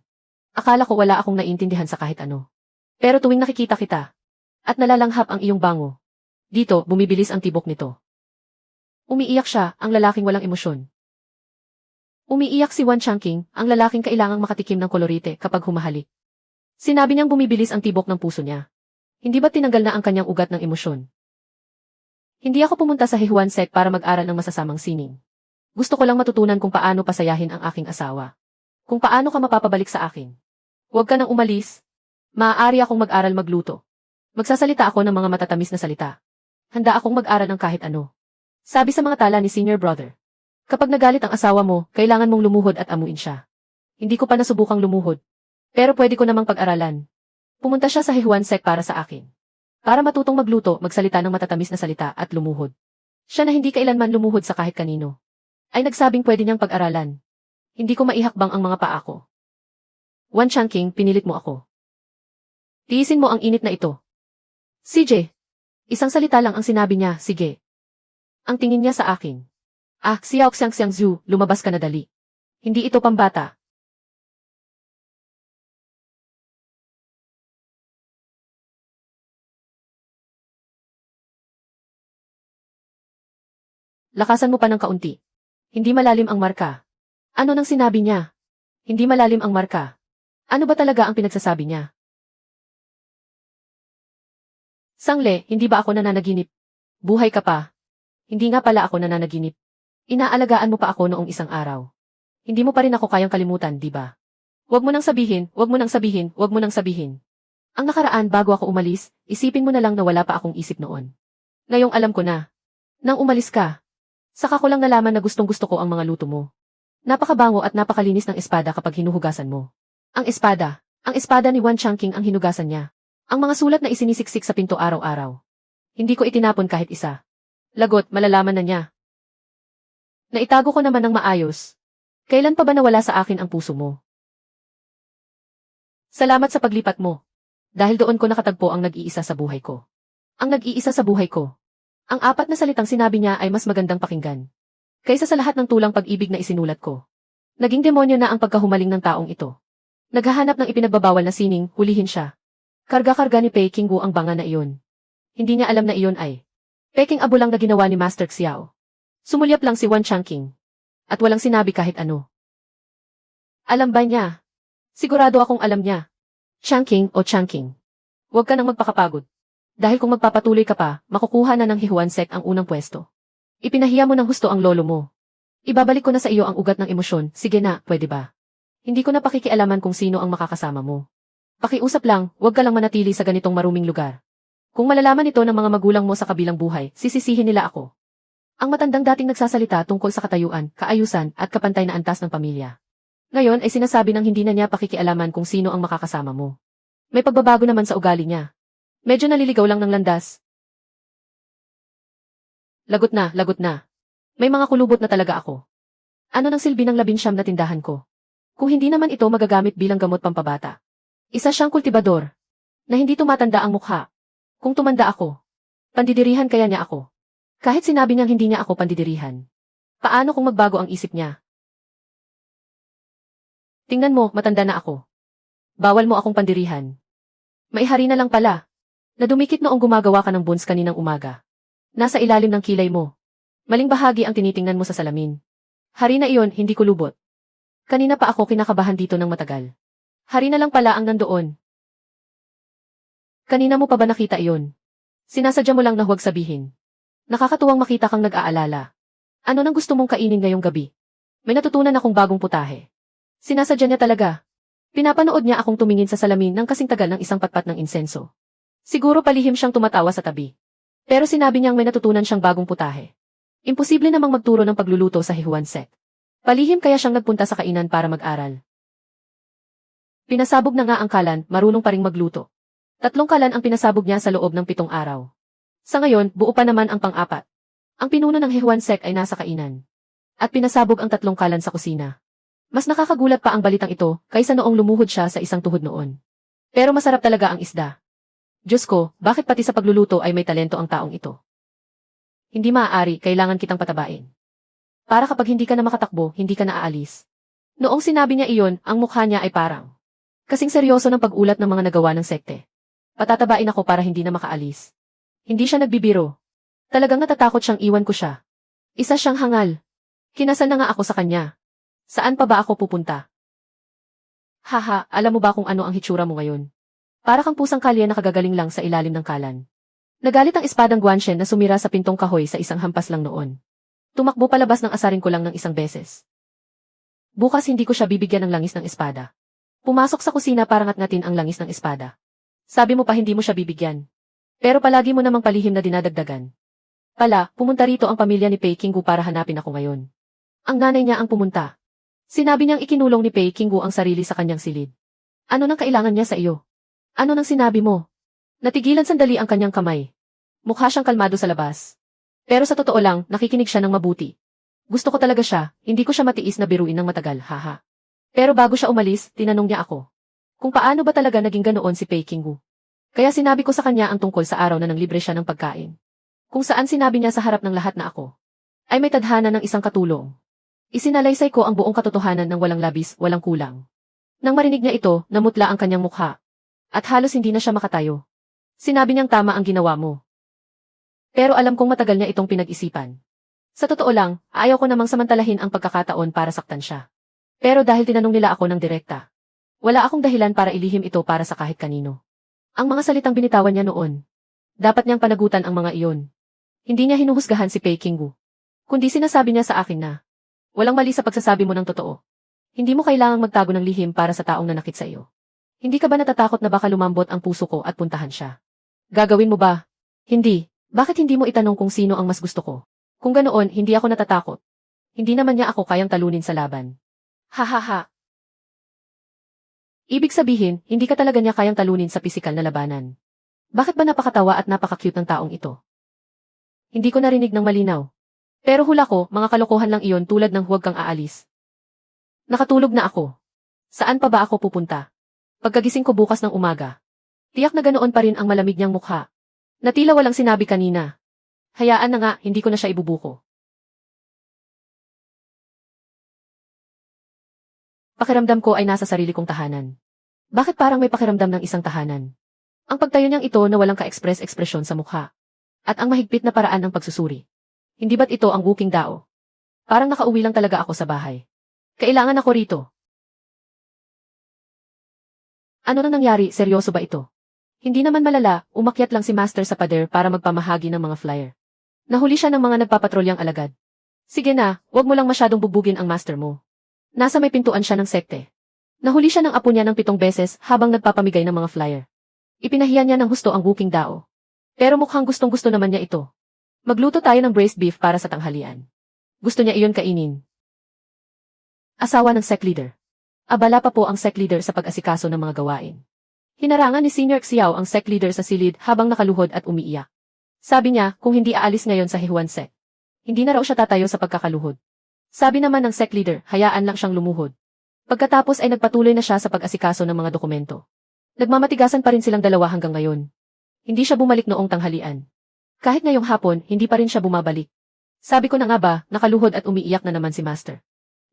Akala ko wala akong naiintindihan sa kahit ano. Pero tuwing nakikita kita, at nalalanghap ang iyong bango, dito, bumibilis ang tibok nito. Umiiyak siya, ang lalaking walang emosyon. Umiiyak si Wan Changqing, ang lalaking kailangang makatikim ng kolorite kapag humahalik. Sinabi niyang bumibilis ang tibok ng puso niya. Hindi ba tinanggal na ang kanyang ugat ng emosyon? Hindi ako pumunta sa Hehuan Sect para mag-aral ng masasamang sining. Gusto ko lang matutunan kung paano pasayahin ang aking asawa. Kung paano ka mapapabalik sa akin. Huwag ka nang umalis. Maaari akong mag-aral magluto. Magsasalita ako ng mga matatamis na salita. Handa akong mag-aral ng kahit ano. Sabi sa mga tala ni Senior Brother. Kapag nagalit ang asawa mo, kailangan mong lumuhod at amuin siya. Hindi ko pa nasubukang lumuhod. Pero pwede ko namang pag-aralan. Pumunta siya sa Hehuan Sect para sa akin. Para matutong magluto, magsalita ng matatamis na salita at lumuhod. Siya na hindi kailanman lumuhod sa kahit kanino. Ay nagsabing pwede niyang pag-aralan. Hindi ko maihakbang ang mga paa ko. Wan Changqing, pinilit mo ako. Tiisin mo ang init na ito. CJ, Isang salita lang ang sinabi niya, sige. Ang tingin niya sa akin. Ah, Xiao Xiang Xiang Zhu, lumabas ka na dali. Hindi ito pambata. Lakasan mo pa ng kaunti. Hindi malalim ang marka. Ano nang sinabi niya? Hindi malalim ang marka. Ano ba talaga ang pinagsasabi niya? Sangle, hindi ba ako nananaginip? Buhay ka pa. Hindi nga pala ako nananaginip. Inaalagaan mo pa ako noong isang araw. Hindi mo pa rin ako kayang kalimutan, di ba? Huwag mo nang sabihin, huwag mo nang sabihin, huwag mo nang sabihin. Ang nakaraan bago ako umalis, isipin mo na lang na wala pa akong isip noon. Ngayong alam ko na. Nang umalis ka, saka ko lang nalaman na gustong-gusto ko ang mga luto mo. Napakabango at napakalinis ng espada kapag hinuhugasan mo. Ang espada ni Wan Changqing ang hinugasan niya. Ang mga sulat na isinisiksik sa pinto araw-araw. Hindi ko itinapon kahit isa. Lagot, malalaman na niya. Naitago ko naman ng maayos. Kailan pa ba nawala sa akin ang puso mo? Salamat sa paglipat mo. Dahil doon ko nakatagpo ang nag-iisa sa buhay ko. Ang nag-iisa sa buhay ko. Ang apat na salitang sinabi niya ay mas magandang pakinggan kaysa sa lahat ng tulang pag-ibig na isinulat ko. Naging demonyo na ang pagkahumaling ng taong ito. Naghahanap ng ipinagbabawal na sining, hulihin siya. Karga-karga ni Peking Gu ang banga na iyon. Hindi niya alam na iyon ay Peking abo lang na ginawa ni Master Xiao. Sumulyap lang si Wan Changqing. At walang sinabi kahit ano. Alam ba niya? Sigurado akong alam niya. Changqing o Changqing. Huwag ka nang magpakapagod. Dahil kung magpapatuloy ka pa, makukuha na ng Hihuansek ang unang pwesto. Ipinahiya mo ng husto ang lolo mo. Ibabalik ko na sa iyo ang ugat ng emosyon, sige na, pwede ba? Hindi ko na pakikialaman kung sino ang makakasama mo. Pakiusap lang, huwag ka lang manatili sa ganitong maruming lugar. Kung malalaman ito ng mga magulang mo sa kabilang buhay, sisisihin nila ako. Ang matandang dating nagsasalita tungkol sa katayuan, kaayusan, at kapantay na antas ng pamilya. Ngayon ay sinasabi ng hindi na niya pakikialaman kung sino ang makakasama mo. May pagbabago naman sa ugali niya. Medyo naliligaw lang ng landas. Lagot na, lagot na. May mga kulubot na talaga ako. Ano nang silbi ng 19 na tindahan ko? Kung hindi naman ito magagamit bilang gamot pampabata. Isa siyang kultibador. Na hindi tumatanda ang mukha. Kung tumanda ako, pandidirihan kaya niya ako. Kahit sinabi niyang hindi niya ako pandidirihan. Paano kung magbago ang isip niya? Tingnan mo, matanda na ako. Bawal mo akong pandirihan. Maihari na lang pala. Nadumikit noong gumagawa ka ng buns kaninang umaga. Nasa ilalim ng kilay mo. Maling bahagi ang tinitingnan mo sa salamin. Hari na iyon, hindi kulubot. Kanina pa ako kinakabahan dito ng matagal. Hari na lang pala ang nandoon. Kanina mo pa ba nakita iyon? Sinasadya mo lang na huwag sabihin. Nakakatuwang makita kang nag-aalala. Ano nang gusto mong kainin ngayong gabi? May natutunan akong bagong putahe. Sinasadya niya talaga. Pinapanood niya akong tumingin sa salamin ng kasing tagal ng isang patpat ng insenso. Siguro palihim siyang tumatawa sa tabi. Pero sinabi niyang may natutunan siyang bagong putahe. Imposible namang magturo ng pagluluto sa Hihuansek. Palihim kaya siyang nagpunta sa kainan para mag-aral. Pinasabog na nga ang kalan, marunong pa ring magluto. 3 kalan ang pinasabog niya sa loob ng 7 araw. Sa ngayon, buo pa naman ang pang-4. Ang pinuno ng Hihuansek ay nasa kainan. At pinasabog ang 3 kalan sa kusina. Mas nakakagulat pa ang balitang ito kaysa noong lumuhod siya sa isang tuhod noon. Pero masarap talaga ang isda. Diyos ko, bakit pati sa pagluluto ay may talento ang taong ito? Hindi maaari, kailangan kitang patabain. Para kapag hindi ka na makatakbo, hindi ka na aalis. Noong sinabi niya iyon, ang mukha niya ay parang kasing seryoso ng pag-ulat ng mga nagawa ng sekte. Patatabain ako para hindi na makaalis. Hindi siya nagbibiro. Talagang natatakot siyang iwan ko siya. Isa siyang hangal. Kinasal na nga ako sa kanya. Saan pa ba ako pupunta? Haha, alam mo ba kung ano ang hitsura mo ngayon? Para kang pusang kalye na kagagaling lang sa ilalim ng kalan. Nagalit ang espadang Guanchen na sumira sa pintong kahoy sa isang hampas lang noon. Tumakbo palabas ng asarin ko lang ng isang beses. Bukas hindi ko siya bibigyan ng langis ng espada. Pumasok sa kusina para ngat-ngatin ang langis ng espada. Sabi mo pa hindi mo siya bibigyan. Pero palagi mo namang palihim na dinadagdagan. Pumunta rito ang pamilya ni Peking Gu para hanapin ako ngayon. Ang nanay niya ang pumunta. Sinabi niyang ikinulong ni Peking Gu ang sarili sa kanyang silid. Ano nang kailangan niya sa iyo? Ano nang sinabi mo? Natigilan sandali ang kanyang kamay. Mukha siyang kalmado sa labas. Pero sa totoo lang, nakikinig siya ng mabuti. Gusto ko talaga siya, hindi ko siya matiis na biruin ng matagal, haha. Pero bago siya umalis, tinanong niya ako. Kung paano ba talaga naging ganoon si Peking Gu. Kaya sinabi ko sa kanya ang tungkol sa araw na nang libre siya ng pagkain. Kung saan sinabi niya sa harap ng lahat na ako ay may tadhana ng isang katulong. Isinalaysay ko ang buong katotohanan ng walang labis, walang kulang. Nang marinig niya ito, namutla ang kanyang mukha. At halos hindi na siya makatayo. Sinabi niyang tama ang ginawa mo. Pero alam kong matagal niya itong pinag-isipan. Sa totoo lang, ayaw ko namang samantalahin ang pagkakataon para saktan siya. Pero dahil tinanong nila ako ng direkta, wala akong dahilan para ilihim ito para sa kahit kanino. Ang mga salitang binitawan niya noon, dapat niyang panagutan ang mga iyon. Hindi niya hinuhusgahan si Pei Qingwu. Kundi sinasabi niya sa akin na, walang mali sa pagsasabi mo ng totoo. Hindi mo kailangang magtago ng lihim para sa taong nanakit sa iyo. Hindi ka ba natatakot na baka lumambot ang puso ko at puntahan siya? Gagawin mo ba? Hindi. Bakit hindi mo itanong kung sino ang mas gusto ko? Kung ganoon, hindi ako natatakot. Hindi naman niya ako kayang talunin sa laban. Ha ha ha. Ibig sabihin, hindi ka talaga niya kayang talunin sa pisikal na labanan. Bakit ba napakatawa at napaka-cute ng taong ito? Hindi ko narinig ng malinaw. Pero hula ko, mga kalokohan lang iyon tulad ng huwag kang aalis. Nakatulog na ako. Saan pa ba ako pupunta? Pagkagising ko bukas ng umaga, tiyak na ganoon pa rin ang malamig niyang mukha. Na tila walang sinabi kanina. Hayaan na nga, hindi ko na siya ibubuko. Pakiramdam ko ay nasa sarili kong tahanan. Bakit parang may pakiramdam ng isang tahanan? Ang pagtayo niyang ito na walang ka-express-ekspresyon sa mukha. At ang mahigpit na paraan ng pagsusuri. Hindi ba't ito ang Wuking Dao? Parang nakauwi lang talaga ako sa bahay. Kailangan ako rito. Ano nang nangyari, seryoso ba ito? Hindi naman malala, umakyat lang si Master sa pader para magpamahagi ng mga flyer. Nahuli siya ng mga nagpapatrolyang alagad. Sige na, wag mo lang masyadong bubugin ang master mo. Nasa may pintuan siya ng sekte. Nahuli siya ng apo niya ng 7 beses habang nagpapamigay ng mga flyer. Ipinahiya niya ng husto ang Wuking Dao. Pero mukhang gustong-gusto naman niya ito. Magluto tayo ng braised beef para sa tanghalian. Gusto niya iyon kainin. Asawa ng sect leader. Abala pa po ang sect leader sa pag-asikaso ng mga gawain. Hinarangan ni Senior Xiao ang sect leader sa silid habang nakaluhod at umiiyak. Sabi niya kung hindi aalis ngayon sa Hehuan sect, hindi na raw siya tatayo sa pagkakaluhod. Sabi naman ng sect leader, hayaan lang siyang lumuhod. Pagkatapos ay nagpatuloy na siya sa pag-asikaso ng mga dokumento. Nagmamatigasan pa rin silang dalawa hanggang ngayon. Hindi siya bumalik noong tanghalian. Kahit ngayong hapon, hindi pa rin siya bumabalik. Sabi ko na nga ba, nakaluhod at umiiyak na naman si Master.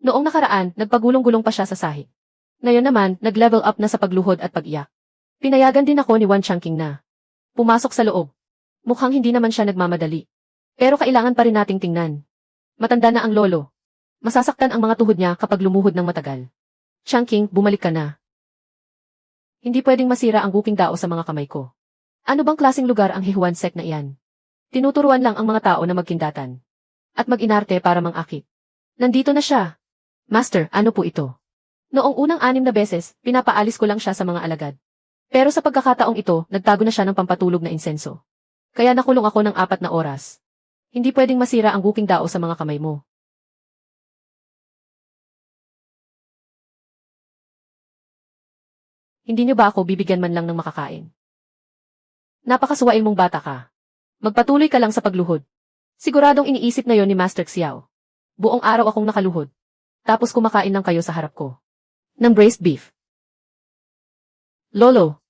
Noong nakaraan, nagpagulong-gulong pa siya sa sahig. Ngayon naman, nag-level up na sa pagluhod at pag-iyak. Pinayagan din ako ni Wan Changqing na pumasok sa loob. Mukhang hindi naman siya nagmamadali. Pero kailangan pa rin nating tingnan. Matanda na ang lolo. Masasaktan ang mga tuhod niya kapag lumuhod ng matagal. Changqing, bumalik ka na. Hindi pwedeng masira ang Wuking Dao sa mga kamay ko. Ano bang klaseng lugar ang Hehuan sect na iyan? Tinuturuan lang ang mga tao na magkindatan. At mag-inarte para mangakit. Nandito na siya. Master, ano po ito? Noong unang 6 na beses, pinapaalis ko lang siya sa mga alagad. Pero sa pagkakataong ito, nagtago na siya ng pampatulog na insenso. Kaya nakulong ako ng 4 na oras. Hindi pwedeng masira ang Wuking Dao sa mga kamay mo. Hindi niyo ba ako bibigyan man lang ng makakain? Napakasuwain mong bata ka. Magpatuloy ka lang sa pagluhod. Siguradong iniisip na yon ni Master Xiao. Buong araw akong nakaluhod. Tapos kumakain lang kayo sa harap ko. Ng braised beef. Lolo.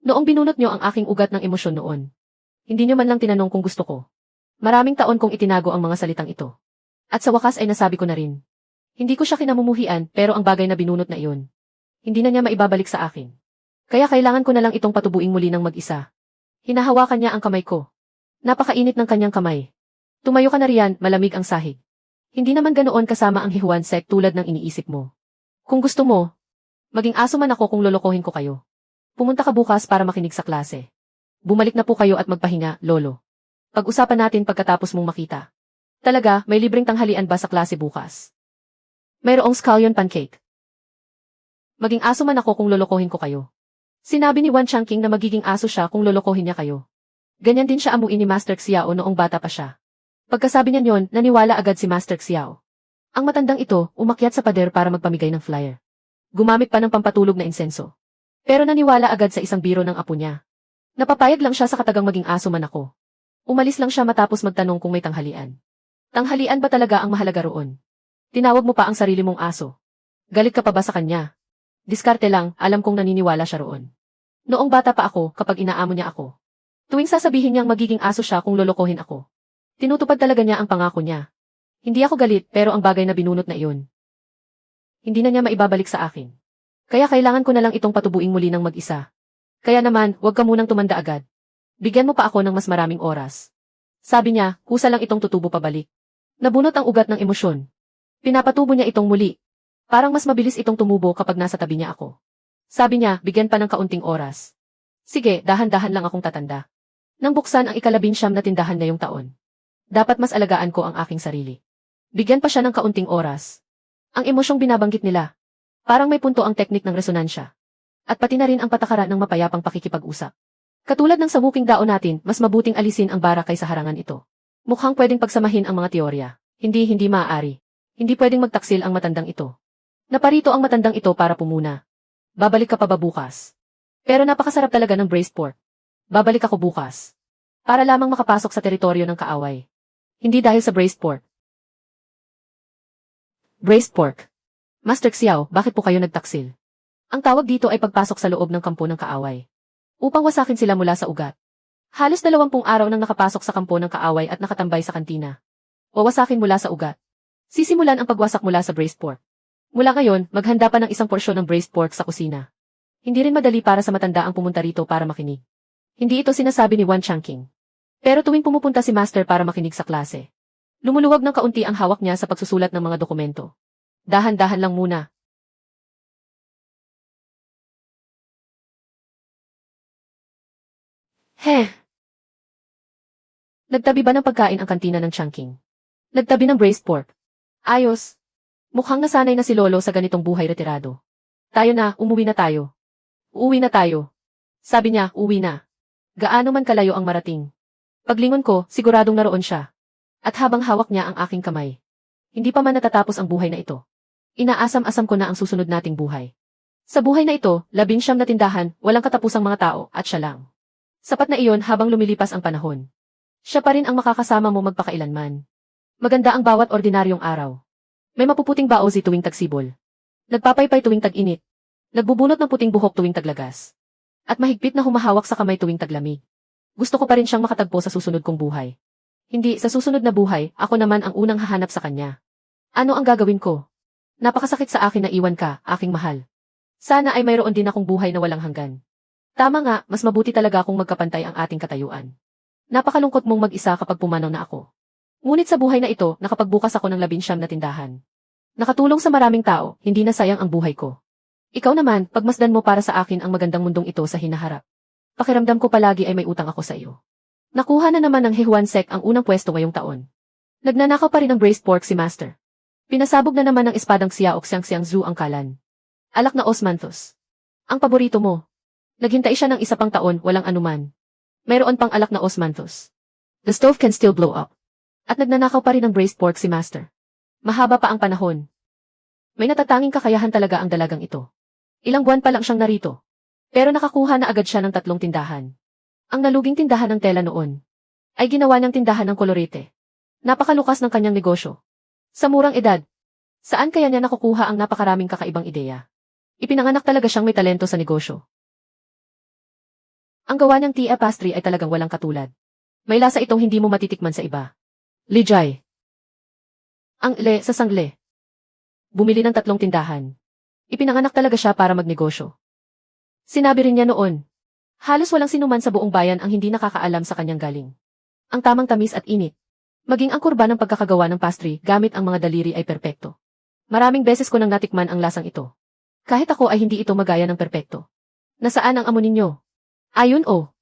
Noong binunot niyo ang aking ugat ng emosyon noon. Hindi niyo man lang tinanong kung gusto ko. Maraming taon kong itinago ang mga salitang ito. At sa wakas ay nasabi ko na rin. Hindi ko siya kinamumuhian pero ang bagay na binunot na iyon. Hindi na niya maibabalik sa akin. Kaya kailangan ko na lang itong patubuing muli ng mag-isa. Hinahawakan niya ang kamay ko. Napakainit ng kanyang kamay. Tumayo ka na riyan, malamig ang sahig. Hindi naman ganoon kasama ang Hehuan sect tulad ng iniisip mo. Kung gusto mo, maging aso man ako kung lolokohin ko kayo. Pumunta ka bukas para makinig sa klase. Bumalik na po kayo at magpahinga, lolo. Pag-usapan natin pagkatapos mong makita. Talaga, may libreng tanghalian ba sa klase bukas? Mayroong scallion pancake. Maging aso man ako kung lolokohin ko kayo. Sinabi ni Wan Changqing na magiging aso siya kung lolokohin niya kayo. Ganyan din siya amuin ni Master Xiao noong bata pa siya. Pagkasabi niya yon, naniwala agad si Master Xiao. Ang matandang ito, umakyat sa pader para magpamigay ng flyer. Gumamit pa ng pampatulog na insenso. Pero naniwala agad sa isang biro ng apo niya. Napapayag lang siya sa katagang maging aso man ako. Umalis lang siya matapos magtanong kung may tanghalian. Tanghalian ba talaga ang mahalaga roon? Tinawag mo pa ang sarili mong aso. Galit ka pa ba sa kanya? Diskarte lang, alam kong naniniwala siya roon. Noong bata pa ako, kapag inaamo niya ako. Tuwing sasabihin niyang magiging aso siya kung lolokohin ako. Tinutupad talaga niya ang pangako niya. Hindi ako galit pero ang bagay na binunot na iyon. Hindi na niya maibabalik sa akin. Kaya kailangan ko na lang itong patubuing muli ng mag-isa. Kaya naman, huwag ka munang tumanda agad. Bigyan mo pa ako ng mas maraming oras. Sabi niya, kusa lang itong tutubo pabalik. Nabunot ang ugat ng emosyon. Pinapatubo niya itong muli. Parang mas mabilis itong tumubo kapag nasa tabi niya ako. Sabi niya, bigyan pa ng kaunting oras. Sige, dahan-dahan lang akong tatanda. Nang buksan ang ika-19 na tindahan ngayong taon. Dapat mas alagaan ko ang aking sarili. Bigyan pa siya ng kaunting oras. Ang emosyong binabanggit nila. Parang may punto ang teknik ng resonansya. At pati na rin ang patakaran ng mapayapang pakikipag-usap. Katulad ng sa wuking dao natin, mas mabuting alisin ang bara kaysa harangan ito. Mukhang pwedeng pagsamahin ang mga teorya. Hindi maaari. Hindi pwedeng magtaksil ang matandang ito. Naparito ang matandang ito para pumuna. Babalik ka pa ba bukas? Pero napakasarap talaga ng braised pork. Babalik ako bukas. Para lamang makapasok sa teritoryo ng kaaway. Hindi dahil sa braised pork. Braised pork. Master Xiao, bakit po kayo nagtaksil? Ang tawag dito ay pagpasok sa loob ng kampo ng kaaway. Upang wasakin sila mula sa ugat. Halos 20 araw nang nakapasok sa kampo ng kaaway at nakatambay sa kantina. Wawasakin mula sa ugat. Sisimulan ang pagwasak mula sa braised pork. Mula ngayon, maghanda pa ng isang porsyon ng braised pork sa kusina. Hindi rin madali para sa matanda ang pumunta rito para makinig. Hindi ito sinasabi ni Wan Changqing. Pero tuwing pumupunta si Master para makinig sa klase, lumuluwag ng kaunti ang hawak niya sa pagsusulat ng mga dokumento. Dahan-dahan lang muna. Nagtabi ba ng pagkain ang kantina ng Changqing? Nagtabi ng braised pork. Ayos. Mukhang nasanay na si Lolo sa ganitong buhay retirado. Tayo na, umuwi na tayo. Uuwi na tayo. Sabi niya, uwi na. Gaano man kalayo ang marating. Paglingon ko, siguradong naroon siya. At habang hawak niya ang aking kamay. Hindi pa man natatapos ang buhay na ito. Inaasam-asam ko na ang susunod nating buhay. Sa buhay na ito, 19 na tindahan, walang katapusang mga tao, at siya lang. Sapat na iyon habang lumilipas ang panahon. Siya pa rin ang makakasama mo magpakailanman. Maganda ang bawat ordinaryong araw. May mapuputing baozi tuwing tagsibol. Nagpapaypay tuwing tag-init. Nagbubunot ng puting buhok tuwing taglagas. At mahigpit na humahawak sa kamay tuwing taglamig. Gusto ko pa rin siyang makatagpo sa susunod kong buhay. Hindi, sa susunod na buhay, ako naman ang unang hahanap sa kanya. Ano ang gagawin ko? Napakasakit sa akin na iwan ka, aking mahal. Sana ay mayroon din akong buhay na walang hanggan. Tama nga, mas mabuti talaga kung magkapantay ang ating katayuan. Napakalungkot mong mag-isa kapag pumanaw na ako. Ngunit sa buhay na ito, nakapagbukas ako ng 19 na tindahan. Nakatulong sa maraming tao, hindi na sayang ang buhay ko. Ikaw naman, pagmasdan mo para sa akin ang magandang mundong ito sa hinaharap. Pakiramdam ko palagi ay may utang ako sa iyo. Nakuha na naman ng Hehuan Sek ang unang pwesto ngayong taon. Nagnanakaw pa rin ng braised pork si Master. Pinasabog na naman ng espadang Xiao Xiang Zhu ang kalan. Alak na Osmanthus. Ang paborito mo. Naghintay siya ng isa pang taon, walang anuman. Mayroon pang alak na Osmanthus. The stove can still blow up. At nagnanakaw pa rin ng braised pork si Master. Mahaba pa ang panahon. May natatanging kakayahan talaga ang dalagang ito. Ilang buwan pa lang siyang narito. Pero nakakuha na agad siya ng 3 tindahan. Ang naluging tindahan ng tela noon ay ginawa niyang tindahan ng kolorete. Napakalukas ng kanyang negosyo. Sa murang edad, saan kaya niya nakukuha ang napakaraming kakaibang ideya? Ipinanganak talaga siyang may talento sa negosyo. Ang gawa niyang tea pastry ay talagang walang katulad. May lasa itong hindi mo matitikman sa iba. Lijay. Ang le sa sangle. Bumili ng 3 tindahan. Ipinanganak talaga siya para magnegosyo. Sinabi rin niya noon, halos walang sinuman sa buong bayan ang hindi nakakaalam sa kanyang galing. Ang tamang tamis at init. Maging ang kurba ng pagkakagawa ng pastry gamit ang mga daliri ay perpekto. Maraming beses ko nang natikman ang lasang ito. Kahit ako ay hindi ito magaya ng perpekto. Nasaan ang amo ninyo? Ayun o.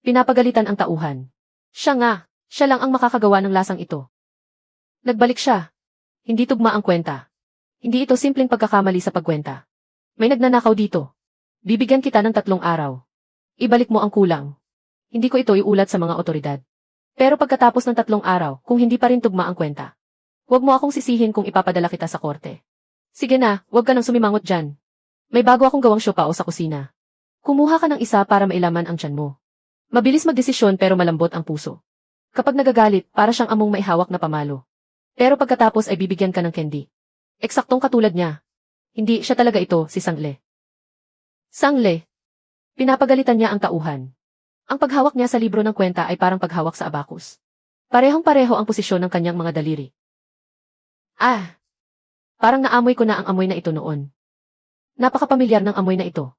Pinapagalitan ang tauhan. Siya lang ang makakagawa ng lasang ito. Nagbalik siya. Hindi tugma ang kwenta. Hindi ito simpleng pagkakamali sa pagkwenta. May nagnanakaw dito. Bibigyan kita ng 3 araw. Ibalik mo ang kulang. Hindi ko ito iulat sa mga otoridad. Pero pagkatapos ng 3 araw, kung hindi pa rin tugma ang kwenta, huwag mo akong sisihin kung ipapadala kita sa korte. Sige na, huwag ka nang sumimangot dyan. May bago akong gawang siopao sa kusina. Kumuha ka ng isa para mailaman ang tiyan mo. Mabilis magdesisyon pero malambot ang puso. Kapag nagagalit, para siyang among may hawak na pamalo. Pero pagkatapos ay bibigyan ka ng candy. Eksaktong katulad niya. Hindi siya talaga ito, si Sangle. Sangle. Pinapagalitan niya ang tauhan. Ang paghawak niya sa libro ng kwenta ay parang paghawak sa abacus. Parehong-pareho ang posisyon ng kanyang mga daliri. Ah! Parang naamoy ko na ang amoy na ito noon. Napakapamilyar ng amoy na ito.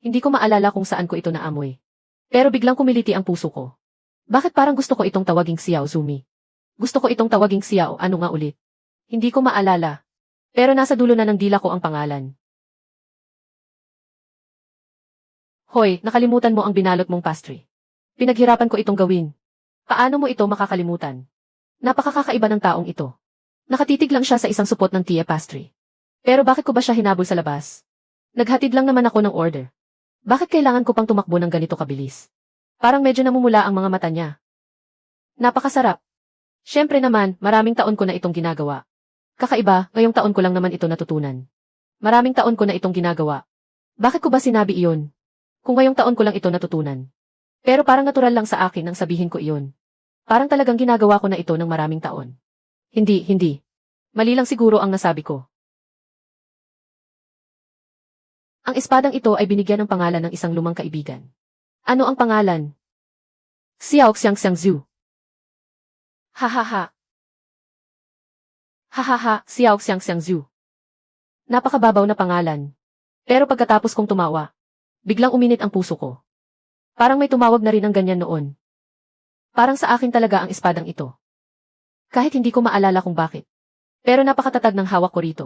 Hindi ko maalala kung saan ko ito naamoy. Pero biglang kumiliti ang puso ko. Bakit parang gusto ko itong tawaging Xiao Zumi? Gusto ko itong tawaging Xiao, ano nga ulit? Hindi ko maalala. Pero nasa dulo na ng dila ko ang pangalan. Hoy, nakalimutan mo ang binalot mong pastry. Pinaghirapan ko itong gawin. Paano mo ito makakalimutan? Napakakakaiba ng taong ito. Nakatitig lang siya sa isang supot ng tea pastry. Pero bakit ko ba siya hinabol sa labas? Naghatid lang naman ako ng order. Bakit kailangan ko pang tumakbo ng ganito kabilis? Parang medyo namumula ang mga mata niya. Napakasarap. Siyempre naman, maraming taon ko na itong ginagawa. Kakaiba, ngayong taon ko lang naman ito natutunan. Maraming taon ko na itong ginagawa. Bakit ko ba sinabi iyon? Kung ngayong taon ko lang ito natutunan. Pero parang natural lang sa akin ang sabihin ko iyon. Parang talagang ginagawa ko na ito ng maraming taon. Hindi. Mali lang siguro ang nasabi ko. Ang espadang ito ay binigyan ng pangalan ng isang lumang kaibigan. Ano ang pangalan? Xiao Xiangxiangzu. Hahaha. Hahaha, Xiao Xiangxiangzu. Napakababaw na pangalan. Pero pagkatapos kong tumawa, biglang uminit ang puso ko. Parang may tumawag na rin ng ganyan noon. Parang sa akin talaga ang espadang ito. Kahit hindi ko maalala kung bakit. Pero napakatatag ng hawak ko rito.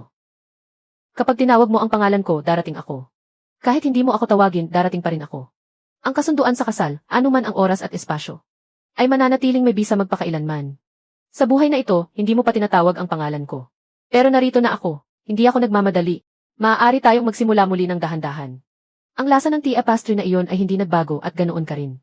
Kapag tinawag mo ang pangalan ko, darating ako. Kahit hindi mo ako tawagin, darating pa rin ako. Ang kasunduan sa kasal, anuman ang oras at espasyo, ay mananatiling may bisa magpakailanman. Sa buhay na ito, hindi mo pa tinatawag ang pangalan ko. Pero narito na ako, hindi ako nagmamadali. Maaari tayong magsimula muli ng dahan-dahan. Ang lasa ng tea pastry na iyon ay hindi nagbago at ganoon ka rin.